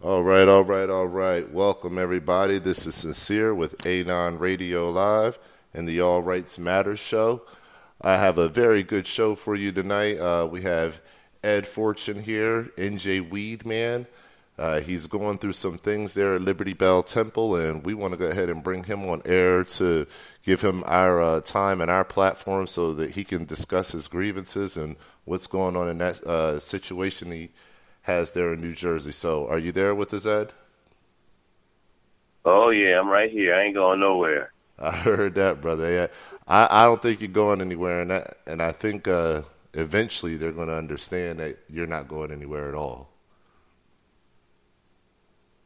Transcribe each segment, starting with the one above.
All right, all right, all right. Welcome, everybody. This is Sincere with Anon Radio Live and the All Rights Matter show. I have a very good show for you tonight. We have Ed Forchion here, NJ Weedman. He's going through some things there at Liberty Bell Temple, and we want to go ahead and bring him on air to give him our time and our platform so that he can discuss his grievances and what's going on in that situation he has there in New Jersey. So are you there with us, Ed? Oh, yeah, I'm right here. I ain't going nowhere. I heard that, brother. Yeah, I don't think you're going anywhere, and I think eventually they're going to understand that you're not going anywhere at all.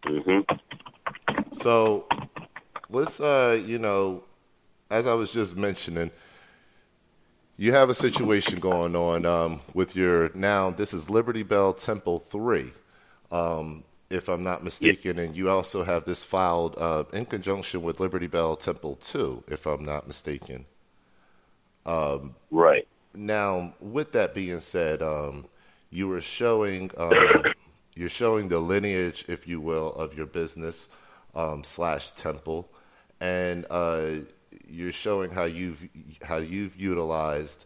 Mm-hmm. So let's, as I was just mentioning, you have a situation going on with this is Liberty Bell Temple 3, if I'm not mistaken, and you also have this filed in conjunction with Liberty Bell Temple 2, if I'm not mistaken. Right. Now, with that being said, you were showing you're showing the lineage, if you will, of your business slash temple, and you're showing how you've utilized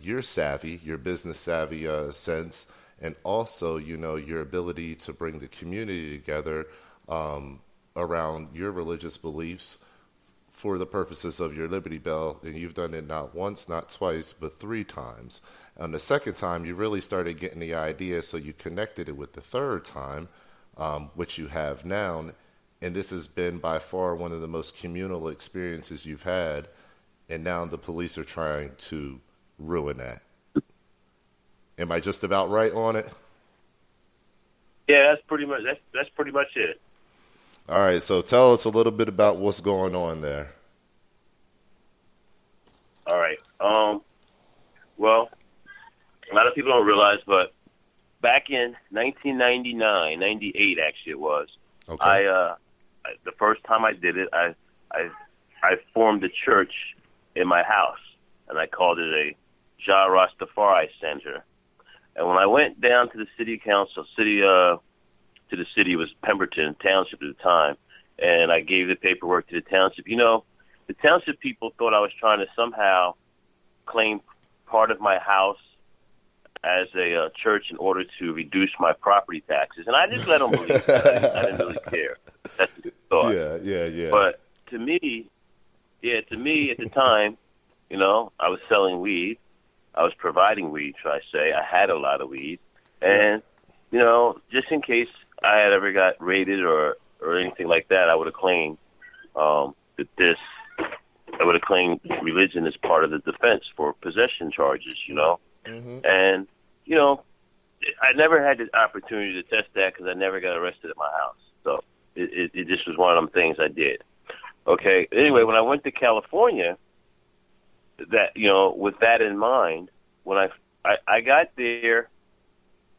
your savvy, your business savvy sense, and also your ability to bring the community together around your religious beliefs for the purposes of your Liberty Bell, and you've done it not once, not twice, but 3 times. And the second time, you really started getting the idea, so you connected it with the third time, which you have now. And this has been by far one of the most communal experiences you've had, and now the police are trying to ruin that. Am I just about right on it? Yeah, that's pretty much it. All right, so tell us a little bit about what's going on there. All right. Well, a lot of people don't realize, but back in 1999, 98 actually it was. Okay. The first time I did it, I formed a church in my house, and I called it a Jah Rastafari Center. And when I went down to the city council, to the city was Pemberton Township at the time, and I gave the paperwork to the township. The township people thought I was trying to somehow claim part of my house as a church in order to reduce my property taxes, and I just let them believe that. I didn't really care. That's what they thought. Yeah. But to me at the time, I was selling weed. I was providing weed, should I say. I had a lot of weed. And, just in case I had ever got raided or anything like that, I would have claimed I would have claimed religion as part of the defense for possession charges, Mm-hmm. And, I never had the opportunity to test that because I never got arrested at my house. So it just was one of them things I did. Okay. Anyway, when I went to California, that with that in mind, when I got there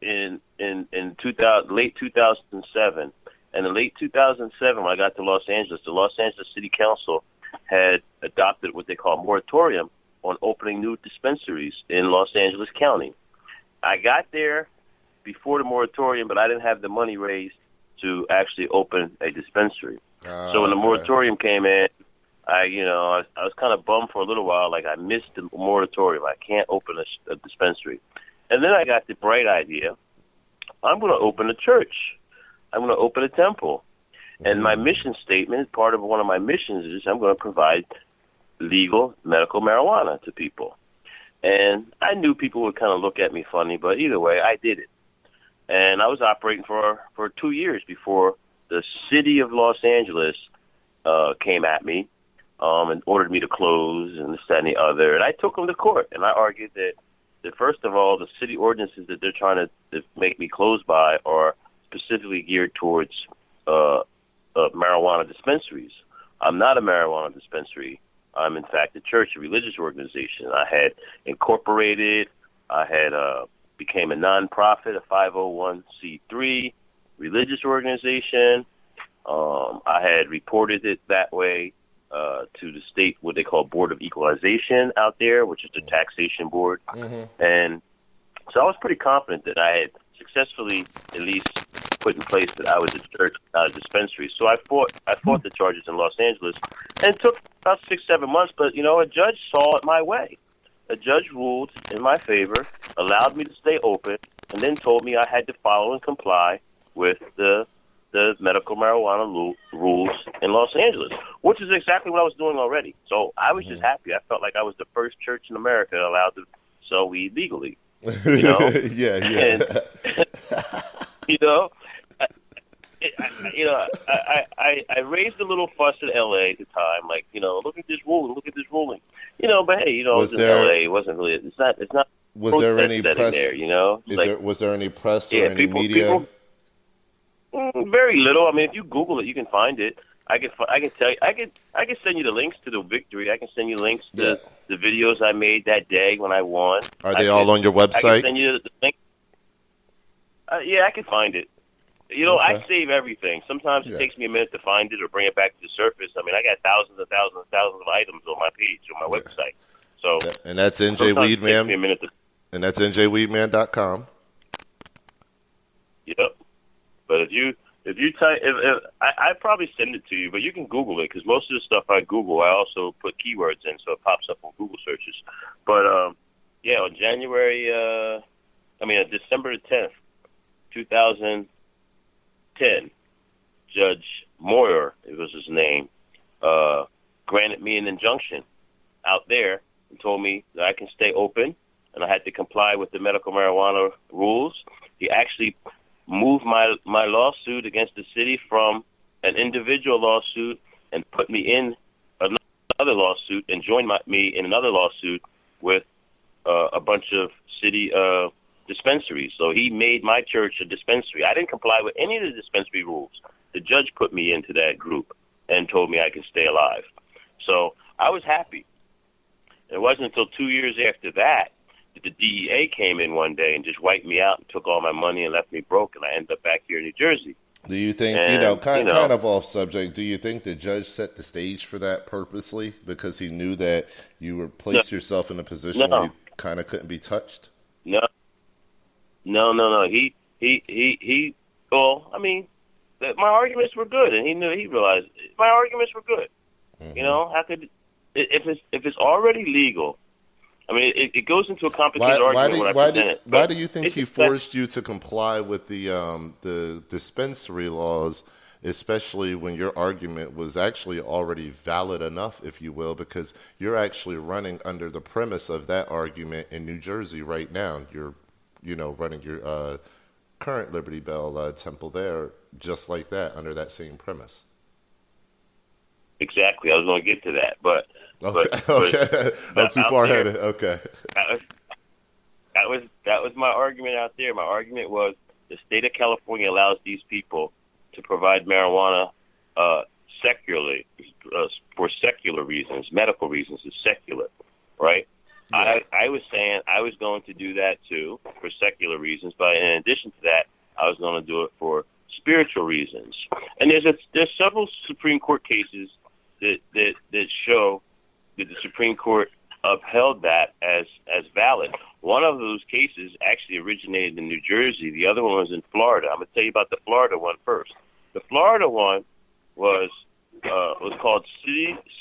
in 2000, late 2007, and in late 2007 when I got to Los Angeles, the Los Angeles City Council had adopted what they call a moratorium on opening new dispensaries in Los Angeles County. I got there before the moratorium, but I didn't have the money raised to actually open a dispensary. So when the moratorium came in, I was kind of bummed for a little while, like I missed the moratorium. I can't open a dispensary. And then I got the bright idea, I'm going to open a church. I'm going to open a temple. And my mission statement, part of one of my missions is I'm going to provide legal medical marijuana to people. And I knew people would kind of look at me funny, but either way, I did it. And I was operating for 2 years before the city of Los Angeles came at me and ordered me to close and this, that, and the other. And I took them to court, and I argued that first of all, the city ordinances that they're trying to make me close by are specifically geared towards marijuana dispensaries. I'm not a marijuana dispensary. I'm, in fact, a church, a religious organization. I had incorporated. I had became a nonprofit, a 501c3 religious organization. I had reported it that way to the state, what they call Board of Equalization out there, which is the taxation board. Mm-hmm. And so I was pretty confident that I had successfully at least put in place that I was a church, not a dispensary. So I fought the charges in Los Angeles, and it took about 6-7 months. But a judge saw it my way. A judge ruled in my favor, allowed me to stay open, and then told me I had to follow and comply with the medical marijuana rules in Los Angeles, which is exactly what I was doing already. So I was just happy. I felt like I was the first church in America allowed to sell weed legally. Yeah. And, I raised a little fuss in L.A. at the time, like, look at this ruling, but hey, Was it was in there, L.A. It wasn't really, it's not was there any press there, was there any press or any media? Very little. I mean, if you Google it, you can find it. I can tell you, I can send you the links to the victory. I can send you links to the videos I made that day when I won. Are they all on your website? I can send you the link. Yeah, I can find it. Okay. I save everything. Sometimes it takes me a minute to find it or bring it back to the surface. I mean, I got thousands and thousands and thousands of items on my page, on my website. So, and that's NJ Weedman. And that's njweedman.com. Yep. But if you type, I probably send it to you, but you can Google it because most of the stuff I Google, I also put keywords in, so it pops up on Google searches. But on December 10th, 2010, Judge Moyer, it was his name, granted me an injunction out there and told me that I can stay open and I had to comply with the medical marijuana rules. He actually moved my lawsuit against the city from an individual lawsuit and put me in another lawsuit and joined me in another lawsuit with a bunch of city dispensaries. So he made my church a dispensary. I didn't comply with any of the dispensary rules. The judge put me into that group and told me I could stay alive. So I was happy. It wasn't until 2 years after that the DEA came in one day and just wiped me out and took all my money and left me broke, and I ended up back here in New Jersey. Do you think, kind of off subject, do you think the judge set the stage for that purposely because he knew that you were placed yourself in a position where you kind of couldn't be touched? No. He well, I mean, my arguments were good, and he realized my arguments were good. Mm-hmm. How could, if it's already legal, I mean, it goes into a complicated argument. Why do you think he forced you to comply with the dispensary laws, especially when your argument was actually already valid enough, if you will, because you're actually running under the premise of that argument in New Jersey right now. You're, running your current Liberty Bell temple there just like that under that same premise. Exactly. I was going to get to that, but. Okay. I'm too far ahead. Okay. That was my argument out there. My argument was the state of California allows these people to provide marijuana secularly for secular reasons, medical reasons. It's secular, right? Yeah. I was saying I was going to do that too for secular reasons, but in addition to that, I was going to do it for spiritual reasons. And there's several Supreme Court cases that show that the Supreme Court upheld that as valid. One of those cases actually originated in New Jersey. The other one was in Florida. I'm going to tell you about the Florida one first. The Florida one was called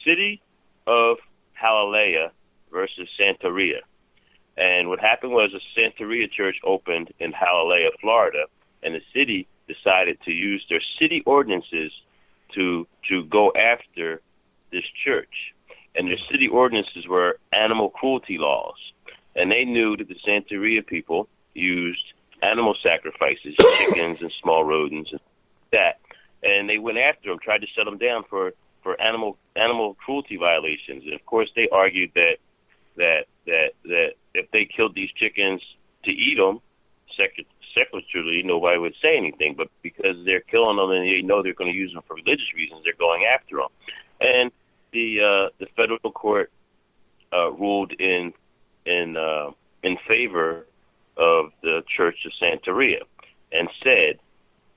City of Hialeah versus Santeria. And what happened was a Santeria church opened in Hialeah, Florida, and the city decided to use their city ordinances to go after this church. And their city ordinances were animal cruelty laws. And they knew that the Santeria people used animal sacrifices, chickens and small rodents and that. And they went after them, tried to shut them down for animal cruelty violations. And of course, they argued that if they killed these chickens to eat them, secularly, nobody would say anything. But because they're killing them and they know they're going to use them for religious reasons, they're going after them. And the federal court ruled in favor of the Church of Santeria and said,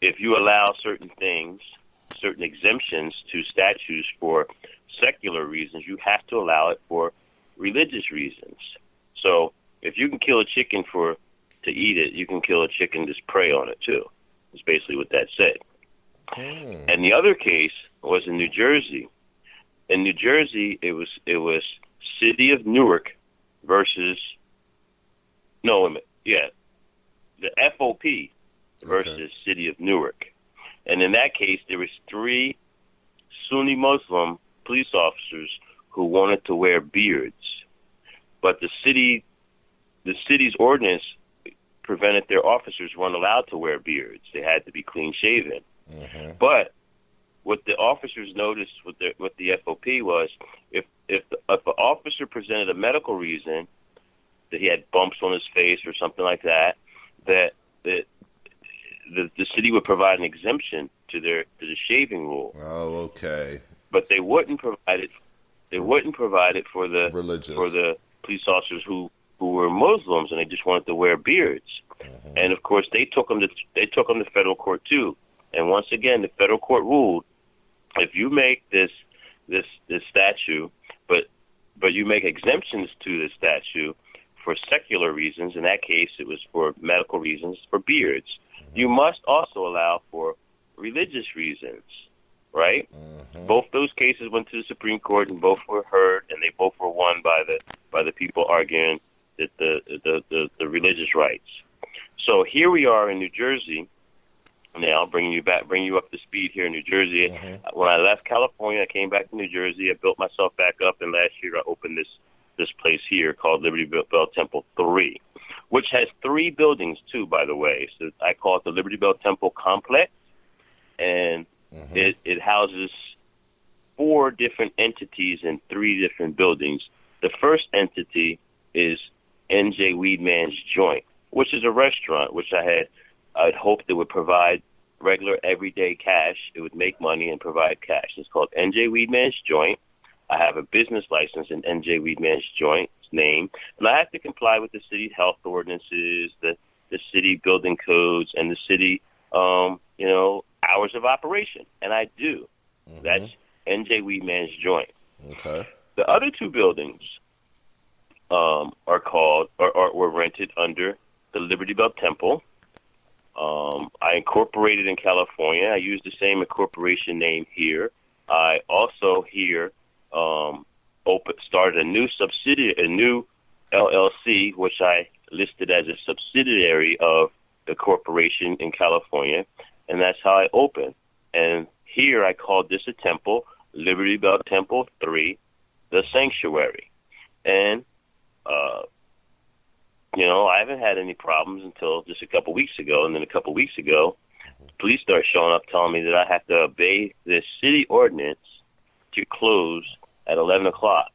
if you allow certain things, certain exemptions to statutes for secular reasons, you have to allow it for religious reasons. So if you can kill a chicken to eat it, you can kill a chicken to prey on it too. Is basically what that said. Hmm. And the other case was in New Jersey. In New Jersey, it was City of Newark versus the FOP versus City of Newark. And in that case, there was 3 Sunni Muslim police officers who wanted to wear beards, but the city's ordinance prevented their officers weren't allowed to wear beards. They had to be clean shaven. Mm-hmm. But what the officers noticed with the FOP was if an officer presented a medical reason that he had bumps on his face or something like that, that the city would provide an exemption to the shaving rule. Oh, okay. But they wouldn't provide it. They wouldn't provide it for the religious, for the police officers who were Muslims and they just wanted to wear beards. Mm-hmm. And of course, they took them to federal court too. And once again, the federal court ruled if you make this statute, but you make exemptions to the statute for secular reasons. In that case, it was for medical reasons for beards. Mm-hmm. You must also allow for religious reasons. Right? Mm-hmm. Both those cases went to the Supreme Court, and both were heard, and they both were won by the people arguing that the religious rights. So here we are in New Jersey. Now, bring you up to speed here in New Jersey. Mm-hmm. When I left California, I came back to New Jersey. I built myself back up, and last year I opened this place here called Liberty Bell Temple 3, which has 3 buildings too, by the way. So I call it the Liberty Bell Temple Complex, and mm-hmm. It houses 4 different entities in 3 different buildings. The first entity is NJ Weedman's Joint, which is a restaurant, which I'd hoped it would provide regular everyday cash. It would make money and provide cash. It's called NJ Weedman's Joint. I have a business license in NJ Weedman's Joint's name, and I have to comply with the city health ordinances, the city building codes, and the city, hours of operation, and I do. Mm-hmm. That's NJ Weedman's Joint. Okay. The other 2 buildings were rented under the Liberty Bell Temple. I incorporated in California. I used the same incorporation name here. I also here started a new subsidiary, a new LLC, which I listed as a subsidiary of the corporation in California. And that's how I opened. And here I called this a temple, Liberty Bell Temple 3, the sanctuary. And, I haven't had any problems until just a couple weeks ago. And then a couple weeks ago, police started showing up telling me that I have to obey this city ordinance to close at 11 o'clock.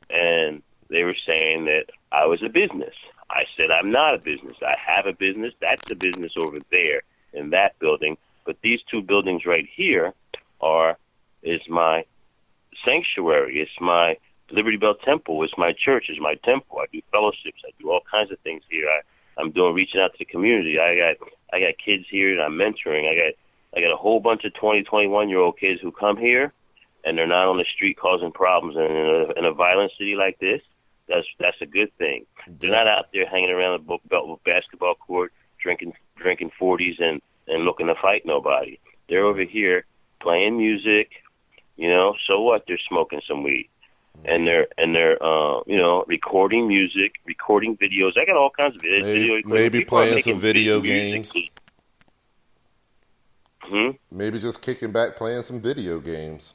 And they were saying that I was a business. I said, I'm not a business. I have a business. That's the business over there in that building, but these 2 buildings right here is my sanctuary. It's my Liberty Bell Temple. It's my church. It's my temple. I do fellowships. I do all kinds of things here. I'm reaching out to the community. I got kids here that I'm mentoring. I got a whole bunch of 20, 21-year-old kids who come here, and they're not on the street causing problems. And in a violent city like this, that's a good thing. They're not out there hanging around the basketball court drinking 40s and looking to fight nobody. They're over here playing music, so what? They're smoking some weed. And they're recording music, recording videos. I got all kinds of videos. Maybe playing some video games. Maybe just kicking back, playing some video games.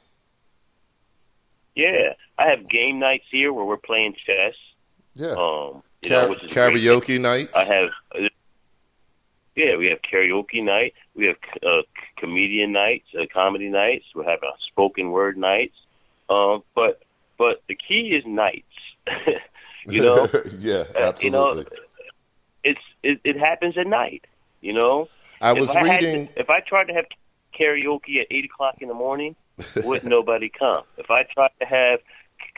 Yeah. I have game nights here where we're playing chess. Yeah. Karaoke nights. We have karaoke night. We have comedian nights, comedy nights. We have spoken word nights. But the key is nights. Yeah, absolutely. It happens at night. I was reading. If I tried to have karaoke at 8 o'clock in the morning, wouldn't nobody come. If I tried to have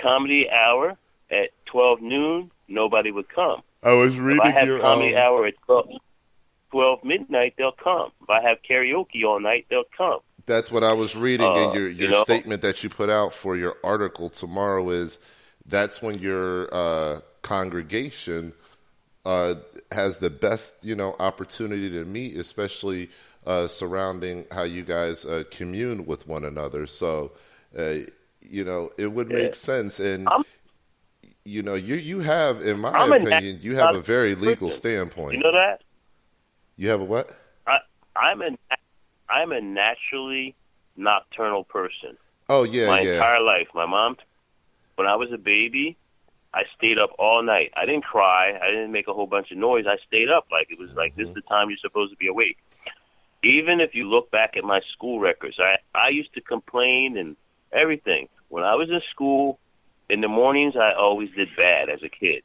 comedy hour at 12 noon, nobody would come. I was reading if I have comedy hour at 12 midnight, they'll come. If I have karaoke all night, they'll come. That's what I was reading in your statement that you put out for your article tomorrow is that's when your congregation has the best, opportunity to meet, especially surrounding how you guys commune with one another. So, it would make sense. And, I'm you have, in my I'm a opinion, you have a very legal person. You standpoint. know that? You have a what? I I'm a naturally nocturnal person. Oh, yeah, My yeah. entire life. My mom, when I was a baby, I stayed up all night. I didn't cry. I didn't make a whole bunch of noise. I stayed up like it was like this is the time you're supposed to be awake. Even if you look back at my school records, I used to complain and everything. When I was in school, in the mornings, I always did bad as a kid.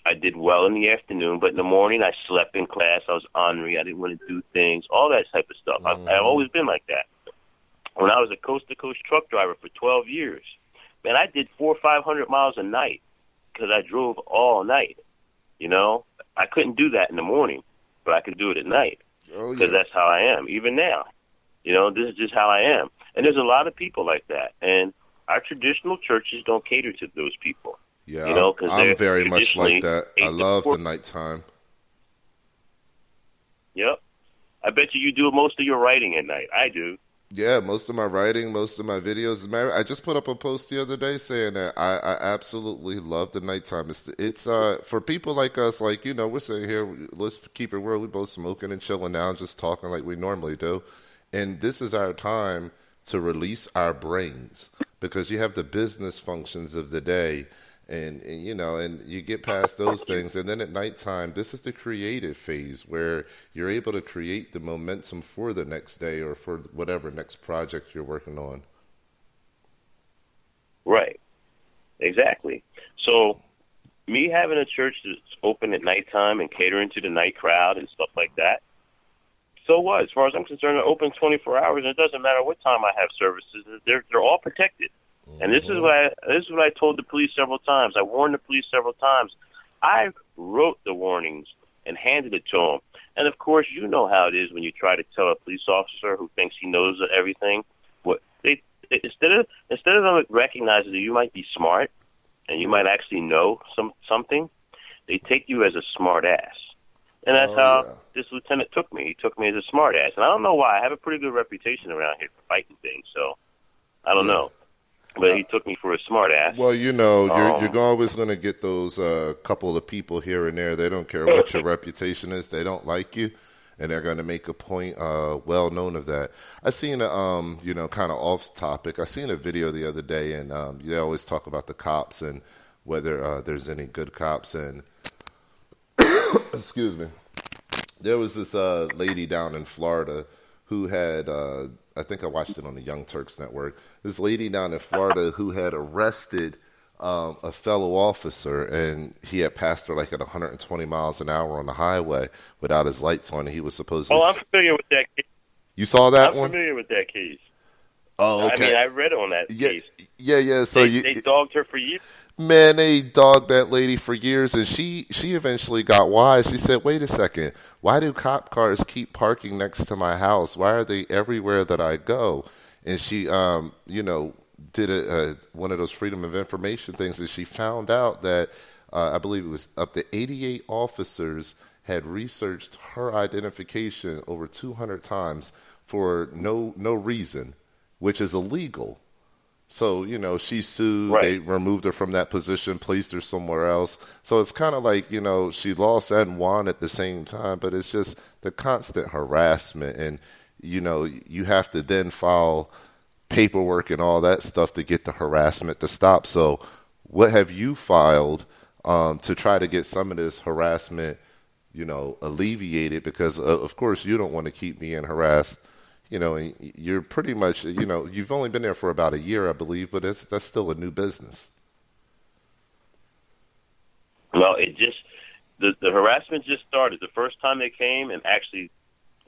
I did well in the afternoon, but in the morning, I slept in class. I was ornery. I didn't want to do things, all that type of stuff. I've always been like that. When I was a coast-to-coast truck driver for 12 years, man, I did 400 or 500 miles a night because I drove all night. I couldn't do that in the morning, but I could do it at night because that's how I am. Even now, this is just how I am. And there's a lot of people like that. And our traditional churches don't cater to those people. Yeah, I'm very much like that. I love the nighttime. Yep. I bet you do most of your writing at night. I do. Yeah, most of my writing, most of my videos. I just put up a post the other day saying that I absolutely love the nighttime. It's for people like us, like, we're sitting here, let's keep it real. We're both smoking and chilling now, just talking like we normally do. And this is our time to release our brains because you have the business functions of the day. And you get past those things. And then at nighttime, this is the creative phase where you're able to create the momentum for the next day or for whatever next project you're working on. Right. Exactly. So me having a church that's open at nighttime and catering to the night crowd and stuff like that, so what? As far as I'm concerned, they're open 24 hours. And it doesn't matter what time I have services. They're all protected. And this is what I told the police several times. I warned the police several times. I wrote the warnings and handed it to them. And of course, you know how it is when you try to tell a police officer who thinks he knows everything. Instead of them recognizing that you might be smart and you might actually know something, they take you as a smart ass. And that's how this lieutenant took me. He took me as a smart ass. And I don't know why. I have a pretty good reputation around here for fighting things. So I don't know. But he took me for a smart ass. Well, you're always going to get those couple of people here and there. They don't care what your reputation is. They don't like you, and they're going to make a point well known of that. I seen kind of off topic. I seen a video the other day, and they always talk about the cops and whether there's any good cops. And excuse me, there was this lady down in Florida who had, I think I watched it on the Young Turks Network, this lady down in Florida who had arrested a fellow officer, and he had passed her like at 120 miles an hour on the highway without his lights on. And he was supposed to... Oh, I'm familiar with that case. You saw that one? I'm familiar with that case. Oh, okay. I mean, I read on that case. Yeah. So they dogged her for years. Man, they dogged that lady for years, and she eventually got wise. She said, wait a second, why do cop cars keep parking next to my house? Why are they everywhere that I go? And she, did one of those Freedom of Information things, and she found out that I believe it was up to 88 officers had researched her identification over 200 times for no reason, which is illegal. So, she sued, right. They removed her from that position, placed her somewhere else. So it's kind of like, she lost and won at the same time, but it's just the constant harassment. And, you have to then file paperwork and all that stuff to get the harassment to stop. So what have you filed to try to get some of this harassment, alleviated? Because, of course, you don't want to keep being harassed. And you're pretty much, you've only been there for about a year, I believe, but that's still a new business. Well, the harassment just started. The first time they came and actually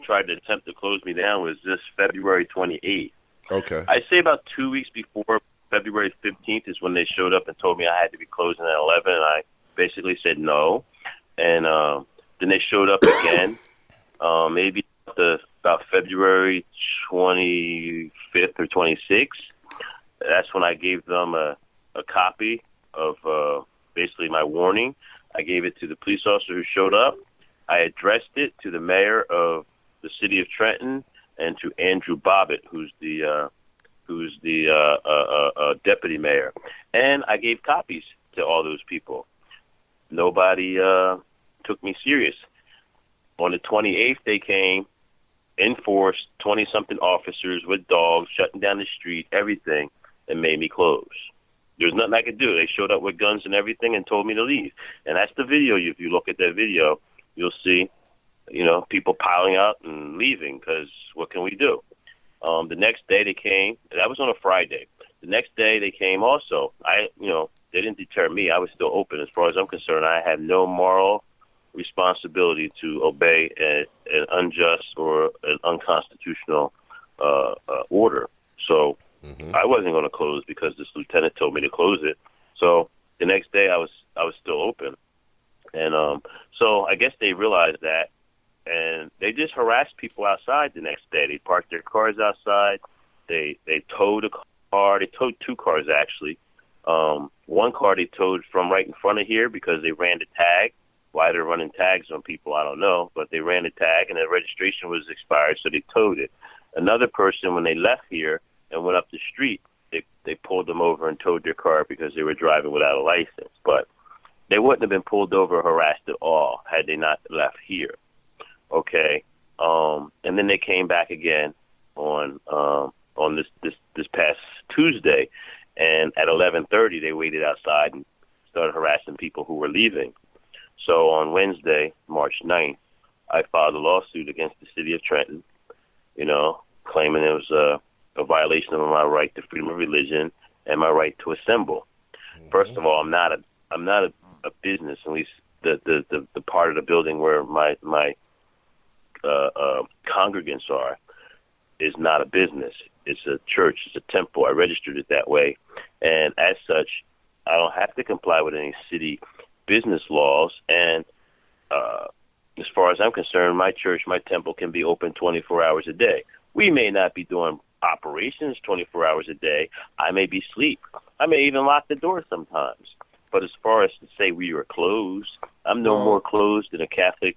tried to attempt to close me down was this February 28th. Okay. I'd say about 2 weeks before February 15th is when they showed up and told me I had to be closing at 11, and I basically said no. And then they showed up again, maybe about February 25th or 26th. That's when I gave them a copy of basically my warning. I gave it to the police officer who showed up. I addressed it to the mayor of the city of Trenton and to Andrew Bobbitt, who's the deputy mayor, and I gave copies to all those people. Nobody took me serious. On the 28th, they came in force, 20-something officers with dogs, shutting down the street, everything, and made me close. There's nothing I could do. They showed up with guns and everything and told me to leave. And that's the video. If you look at that video, you'll see, people piling out and leaving because what can we do? The next day they came. That was on a Friday. The next day they came also. They didn't deter me. I was still open. As far as I'm concerned, I had no moral responsibility to obey an unjust or an unconstitutional order. So I wasn't going to close because this lieutenant told me to close it. So the next day I was still open. And so I guess they realized that, and they just harassed people outside the next day. They parked their cars outside. They towed a car. They towed two cars, actually. One car they towed from right in front of here because they ran the tag. Why they're running tags on people, I don't know. But they ran the tag, and the registration was expired, so they towed it. Another person, when they left here and went up the street, they pulled them over and towed their car because they were driving without a license. But they wouldn't have been pulled over or harassed at all had they not left here. Okay, and then they came back again on this past Tuesday, and at 11:30 they waited outside and started harassing people who were leaving. So on Wednesday, March 9th, I filed a lawsuit against the city of Trenton, claiming it was a violation of my right to freedom of religion and my right to assemble. First of all, I'm not a business. At least the part of the building where my congregants are is not a business. It's a church. It's a temple. I registered it that way, and as such, I don't have to comply with any city business laws. And as far as I'm concerned, my church, my temple can be open 24 hours a day. We may not be doing operations 24 hours a day. I may be asleep. I may even lock the door sometimes. But as far as to say we were closed, I'm no more closed than a Catholic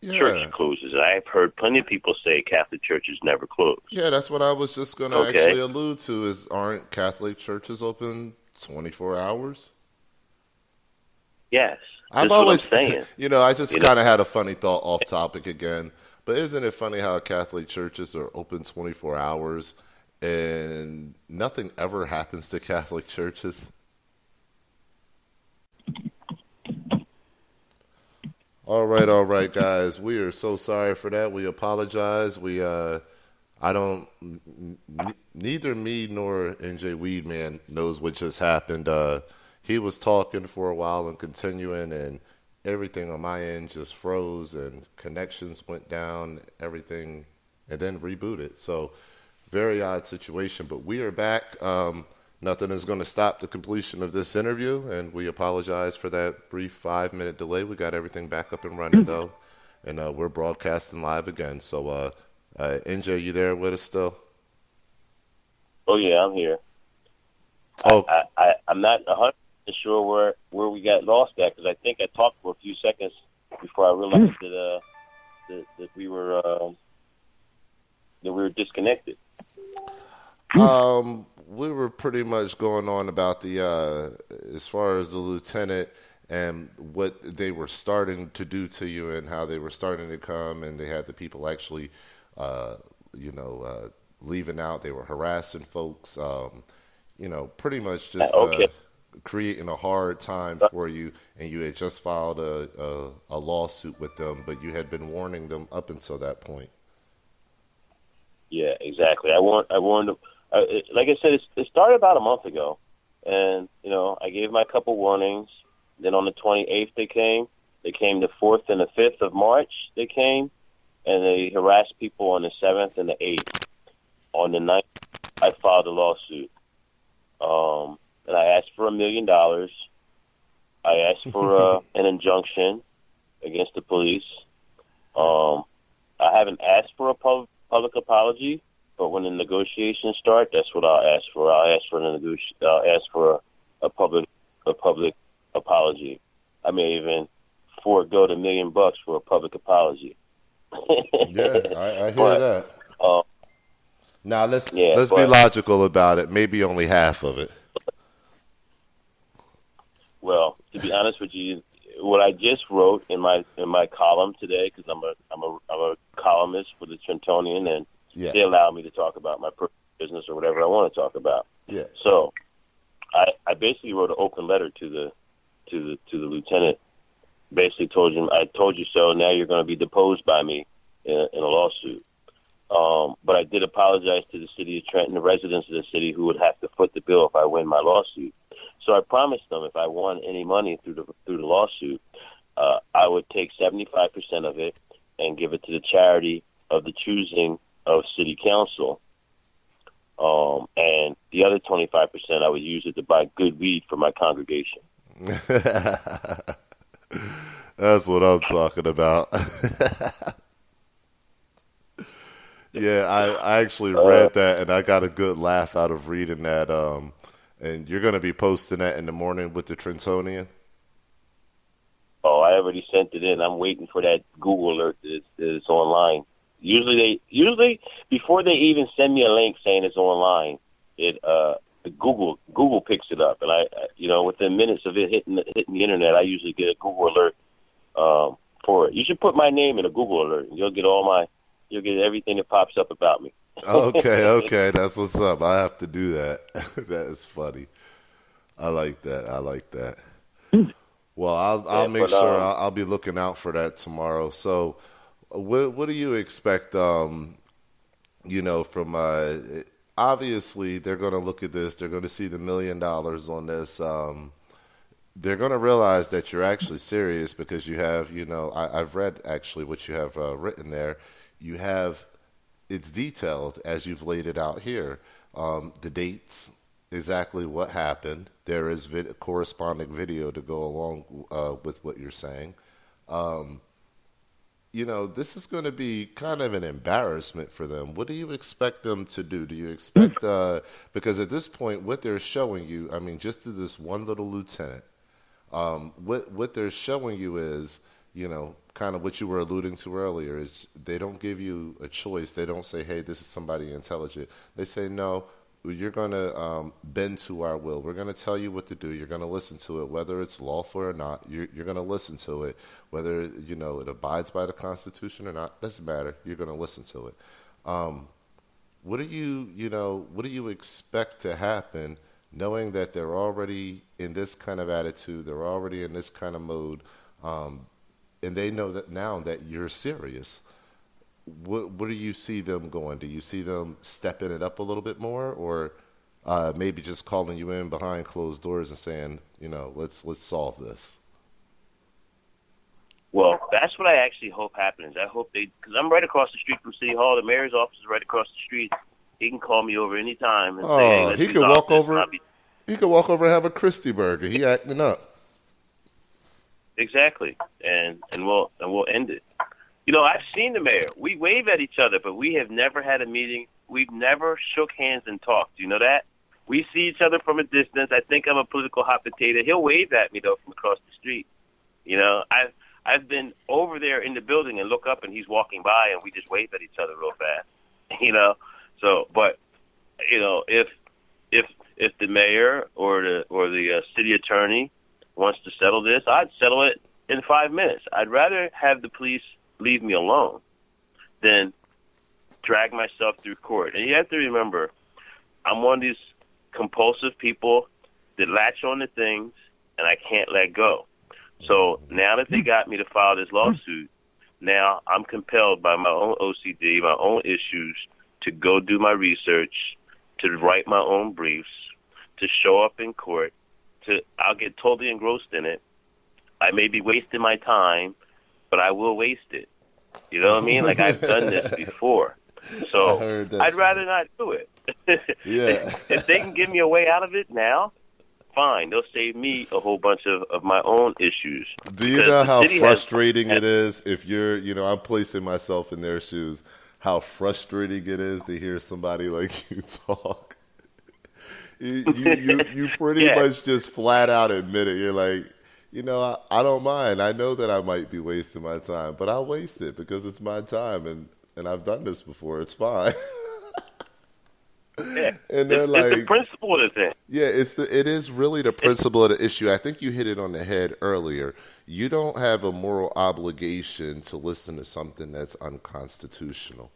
church closes. I've heard plenty of people say Catholic churches never close. Yeah, that's what I was just going to actually allude to is aren't Catholic churches open 24 hours? Yes. I've always, saying. I just kind of had a funny thought off topic again, but isn't it funny how Catholic churches are open 24 hours and nothing ever happens to Catholic churches? All right, guys. We are so sorry for that. We apologize. Neither me nor NJ Weedman knows what just happened. He was talking for a while and continuing, and everything on my end just froze, and connections went down, everything, and then rebooted. So, very odd situation, but we are back. Nothing is going to stop the completion of this interview, and we apologize for that brief 5-minute delay. We got everything back up and running, though, and we're broadcasting live again. So, NJ, you there with us still? Oh, yeah, I'm here. Oh. I'm not 100% sure where we got lost at, because I think I talked for a few seconds before I realized that we were disconnected. We were pretty much going on about the as far as the lieutenant and what they were starting to do to you and how they were starting to come, and they had the people actually, leaving out. They were harassing folks, pretty much just creating a hard time for you, and you had just filed a lawsuit with them, but you had been warning them up until that point. Yeah, exactly. I warned them. Like I said, it started about a month ago, and I gave my couple warnings. Then on the 28th they came. They came the 4th and the 5th of March. They came, and they harassed people on the 7th and the 8th. On the 9th, I filed a lawsuit, and I asked for $1 million. I asked for an injunction against the police. I haven't asked for a public apology. But when the negotiations start, that's what I'll ask for. I'll ask for a public apology. I may even forego the $1 million for a public apology. Yeah, I hear But, that. Now let's but be logical about it. Maybe only half of it. well, to be honest with you, what I just wrote in my column today, because I'm a columnist for the Trentonian, and Yeah. they allow me to talk about my personal business or whatever I want to talk about. Yeah. So I basically wrote an open letter to the lieutenant. Basically told him, I told you so. Now you're going to be deposed by me in a lawsuit. But I did apologize to the city of Trenton, the residents of the city, who would have to foot the bill if I win my lawsuit. So I promised them if I won any money through the lawsuit, I would take 75% of it and give it to the charity of the choosing of city council. And the other 25% I would use it to buy good weed for my congregation. That's what I'm talking about. Yeah, I actually read that, and I got a good laugh out of reading that. And you're going to be posting that in the morning with the Trentonian? Oh, I already sent it in. I'm waiting for that Google alert that it's online. Usually before they even send me a link saying it's online, the Google picks it up, and I within minutes of it hitting the internet, I usually get a Google alert for it. You should put my name in a Google alert, and you'll get everything that pops up about me. Okay, that's what's up. I have to do that. That is funny. I like that. Well, I'll make sure I'll be looking out for that tomorrow. So, what do you expect? From obviously they're going to look at this. They're going to see the $1 million on this. They're going to realize that you're actually serious because you have, I've read actually what you have written there. You have. It's detailed as you've laid it out here. The dates, exactly what happened. There is corresponding video to go along with what you're saying. This is going to be kind of an embarrassment for them. What do you expect them to do? Do you expect, because at this point, what they're showing you, I mean, just to this one little lieutenant, what they're showing you is, kind of what you were alluding to earlier, is they don't give you a choice. They don't say, hey, this is somebody intelligent. They say, no, you're going to bend to our will. We're going to tell you what to do. You're going to listen to it, whether it's lawful or not. You're going to listen to it, whether, it abides by the Constitution or not. Doesn't matter. You're going to listen to it. What do you expect to happen knowing that they're already in this kind of attitude, they're already in this kind of mode, and they know that now that you're serious? What do you see them going? Do you see them stepping it up a little bit more, or maybe just calling you in behind closed doors and saying, let's solve this? Well, that's what I actually hope happens. I hope because I'm right across the street from City Hall. The mayor's office is right across the street. He can call me over any time and say, hey, let's he could walk over. He could walk over and have a Christie burger. He acting up. Exactly, and we'll end it. I've seen the mayor. We wave at each other, but we have never had a meeting. We've never shook hands and talked. Do you know that? We see each other from a distance. I think I'm a political hot potato. He'll wave at me though from across the street. I've been over there in the building and look up and he's walking by and we just wave at each other real fast. So, but if the mayor or the city attorney wants to settle this, I'd settle it in 5 minutes. I'd rather have the police leave me alone than drag myself through court. And you have to remember, I'm one of these compulsive people that latch on to things and I can't let go. So now that they got me to file this lawsuit, now I'm compelled by my own OCD, my own issues, to go do my research, to write my own briefs, to show up in court. I'll get totally engrossed in it. I may be wasting my time, but I will waste it. You know what I mean? Like, I've done this before. So I'd rather not do it. Yeah. If they can give me a way out of it now, fine. They'll save me a whole bunch of my own issues. Do you know how frustrating it is if you're, I'm placing myself in their shoes, how frustrating it is to hear somebody like you talk? You pretty much just flat out admit it. You're like, I don't mind. I know that I might be wasting my time, but I'll waste it because it's my time, and I've done this before. It's fine. Yeah, And they're it's the like, principle of the thing. yeah, it is really the principle of the issue. I think you hit it on the head earlier. You don't have a moral obligation to listen to something that's unconstitutional.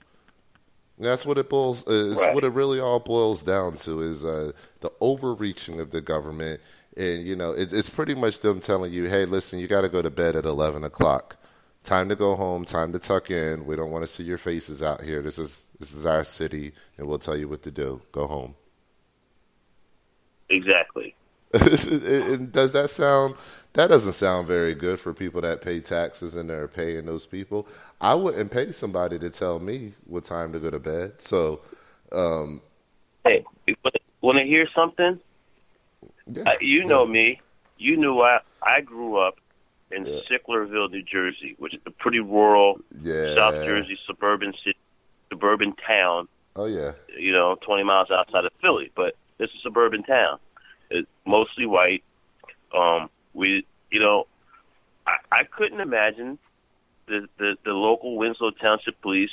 And that's what it boils. Is Right. what it really all boils down to is the overreaching of the government, and it's pretty much them telling you, hey, listen, you got to go to bed at 11 o'clock. Time to go home. Time to tuck in. We don't want to see your faces out here. This is our city, and we'll tell you what to do. Go home. Exactly. And does that sound? That doesn't sound very good for people that pay taxes and they're paying those people. I wouldn't pay somebody to tell me what time to go to bed. So, Hey, want to hear something? yeah, You yeah, know me. You knew I grew up in yeah, Sicklerville, New Jersey, which is a pretty rural South yeah. Jersey suburban town. Oh yeah, 20 miles outside of Philly, but it's a suburban town. It's mostly white. We, I couldn't imagine the local Winslow Township Police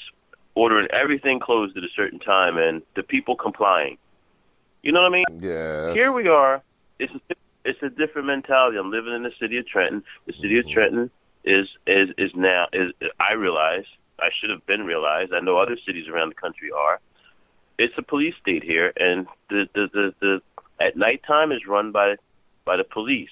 ordering everything closed at a certain time and the people complying. You know what I mean? yeah. Here we are. It's a different mentality. I'm living in the city of Trenton. The city of Trenton is now I realize I should have been realized. I know other cities around the country are. It's a police state here, and the at nighttime is run by the police.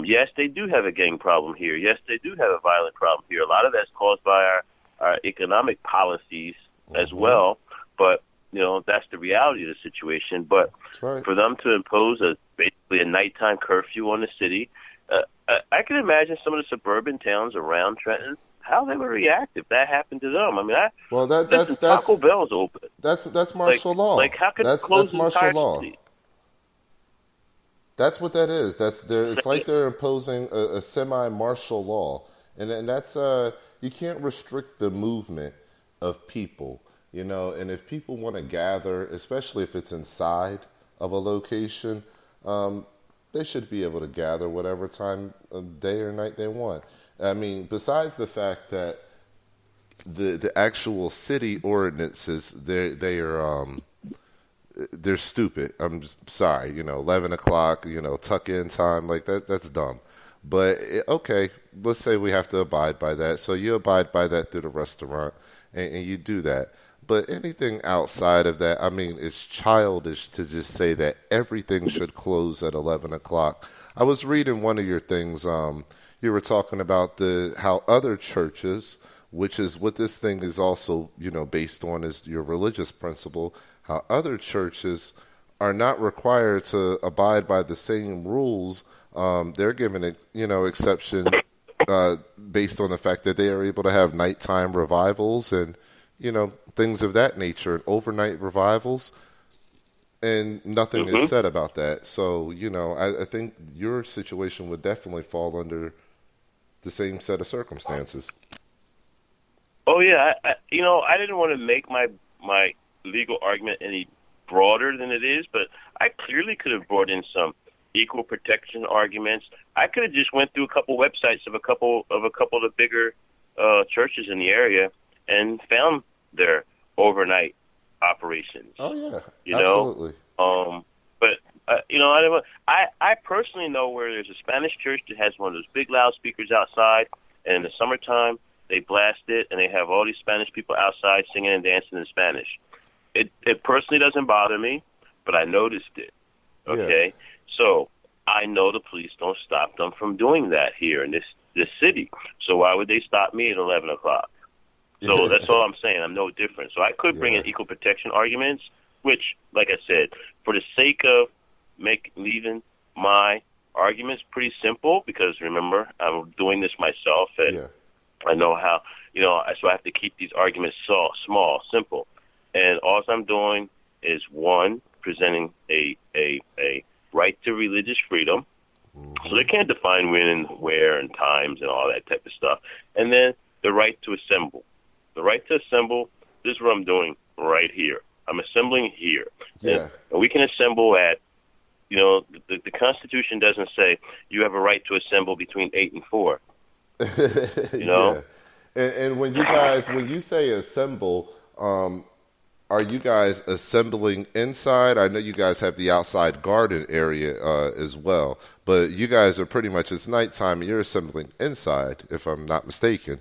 Yes, they do have a gang problem here. Yes, they do have a violent problem here. A lot of that's caused by our economic policies as well. But that's the reality of the situation. But That's right. for them to impose basically a nighttime curfew on the city, I can imagine some of the suburban towns around Trenton how they would react if that happened to them. I mean, Well, listen, Taco Bell's open. that's martial law. Like how could That's close the martial entire law. city? That's what that is. It's like they're imposing a semi-martial law, and that's you can't restrict the movement of people, And if people want to gather, especially if it's inside of a location, they should be able to gather whatever time of day or night they want. I mean, besides the fact that the actual city ordinances they're stupid. I'm sorry, 11 o'clock, tuck in time, like that's dumb. But okay, let's say we have to abide by that. So you abide by that through the restaurant, and you do that. But anything outside of that, I mean, it's childish to just say that everything should close at 11 o'clock. I was reading one of your things. You were talking about how other churches, which is what this thing is also, based on, is your religious principle, how other churches are not required to abide by the same rules. They're given, exception based on the fact that they are able to have nighttime revivals and, things of that nature, and overnight revivals, and nothing is said about that. So, I think your situation would definitely fall under the same set of circumstances. Oh yeah, I didn't want to make my legal argument any broader than it is, but I clearly could have brought in some equal protection arguments. I could have just went through a couple websites of a couple of the bigger churches in the area and found their overnight operations. Oh yeah, absolutely. But I personally know where there's a Spanish church that has one of those big loudspeakers outside, and in the summertime they blast it, and they have all these Spanish people outside singing and dancing in Spanish. It personally doesn't bother me, but I noticed it. Okay, Yeah. so I know the police don't stop them from doing that here in this city. So why would they stop me at 11 o'clock? So that's all I'm saying. I'm no different. So I could bring in equal protection arguments, which, like I said, for the sake of leaving my arguments pretty simple, because remember, I'm doing this myself, and I know how, so I have to keep these arguments small, simple. And all I'm doing is, one, presenting a right to religious freedom. So they can't define when and where and times and all that type of stuff. And then the right to assemble. The right to assemble, this is what I'm doing right here. I'm assembling here. Yeah. And we can assemble at the Constitution doesn't say you have a right to assemble between 8 and 4. Yeah. And when you say assemble, are you guys assembling inside? I know you guys have the outside garden area as well, but you guys are pretty much, it's nighttime and you're assembling inside, if I'm not mistaken.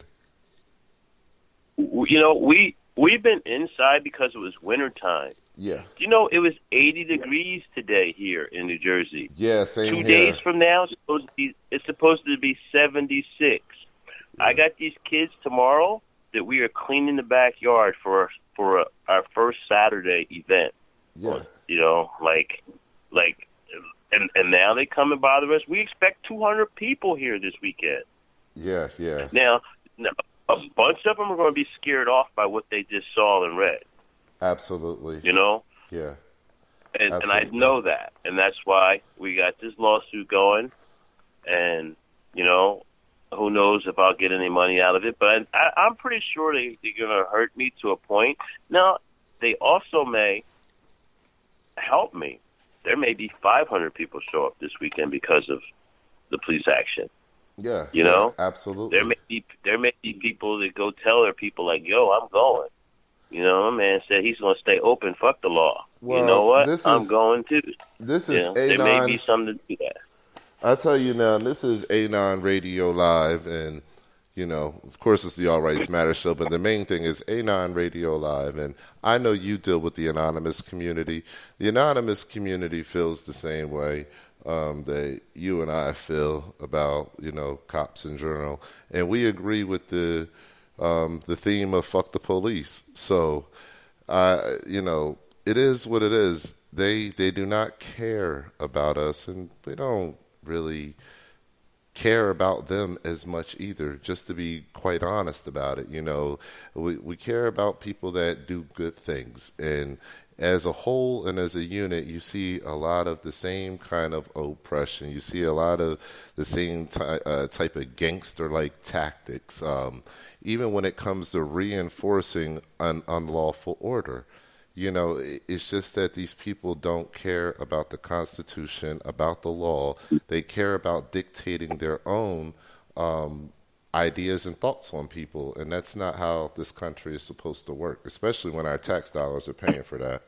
We've been inside because it was wintertime. Yeah. It was 80 degrees today here in New Jersey. Yeah, same 2 here. days from now, it's supposed to be 76. Yeah. I got these kids tomorrow that we are cleaning the backyard for our first Saturday event. Yeah. And now they come and bother us. We expect 200 people here this weekend. Yeah, yeah. Now, a bunch of them are going to be scared off by what they just saw and read. Absolutely. Yeah. And I know that. And that's why we got this lawsuit going. And, who knows if I'll get any money out of it. But I'm pretty sure they're going to hurt me to a point. Now, they also may help me. There may be 500 people show up this weekend because of the police action. Yeah. Absolutely. There may be people that go tell their people like, yo, I'm going. My man said he's going to stay open. Fuck the law. Well, you know what? I'm going too. This is Anon. There may be something to do that. I'll tell you now, this is Anon Radio Live, and, of course it's the All Rights Matter show, but the main thing is Anon Radio Live, and I know you deal with the anonymous community. The anonymous community feels the same way that you and I feel about, cops in general, and we agree with the theme of fuck the police. So, it is what it is. They do not care about us, and they don't really care about them as much either, just to be quite honest about it. We care about people that do good things, and as a whole and as a unit, you see a lot of the same kind of oppression. You see a lot of the same type of gangster-like tactics, even when it comes to reinforcing an unlawful order. It's just that these people don't care about the Constitution, about the law. They care about dictating their own ideas and thoughts on people, and that's not how this country is supposed to work, especially when our tax dollars are paying for that.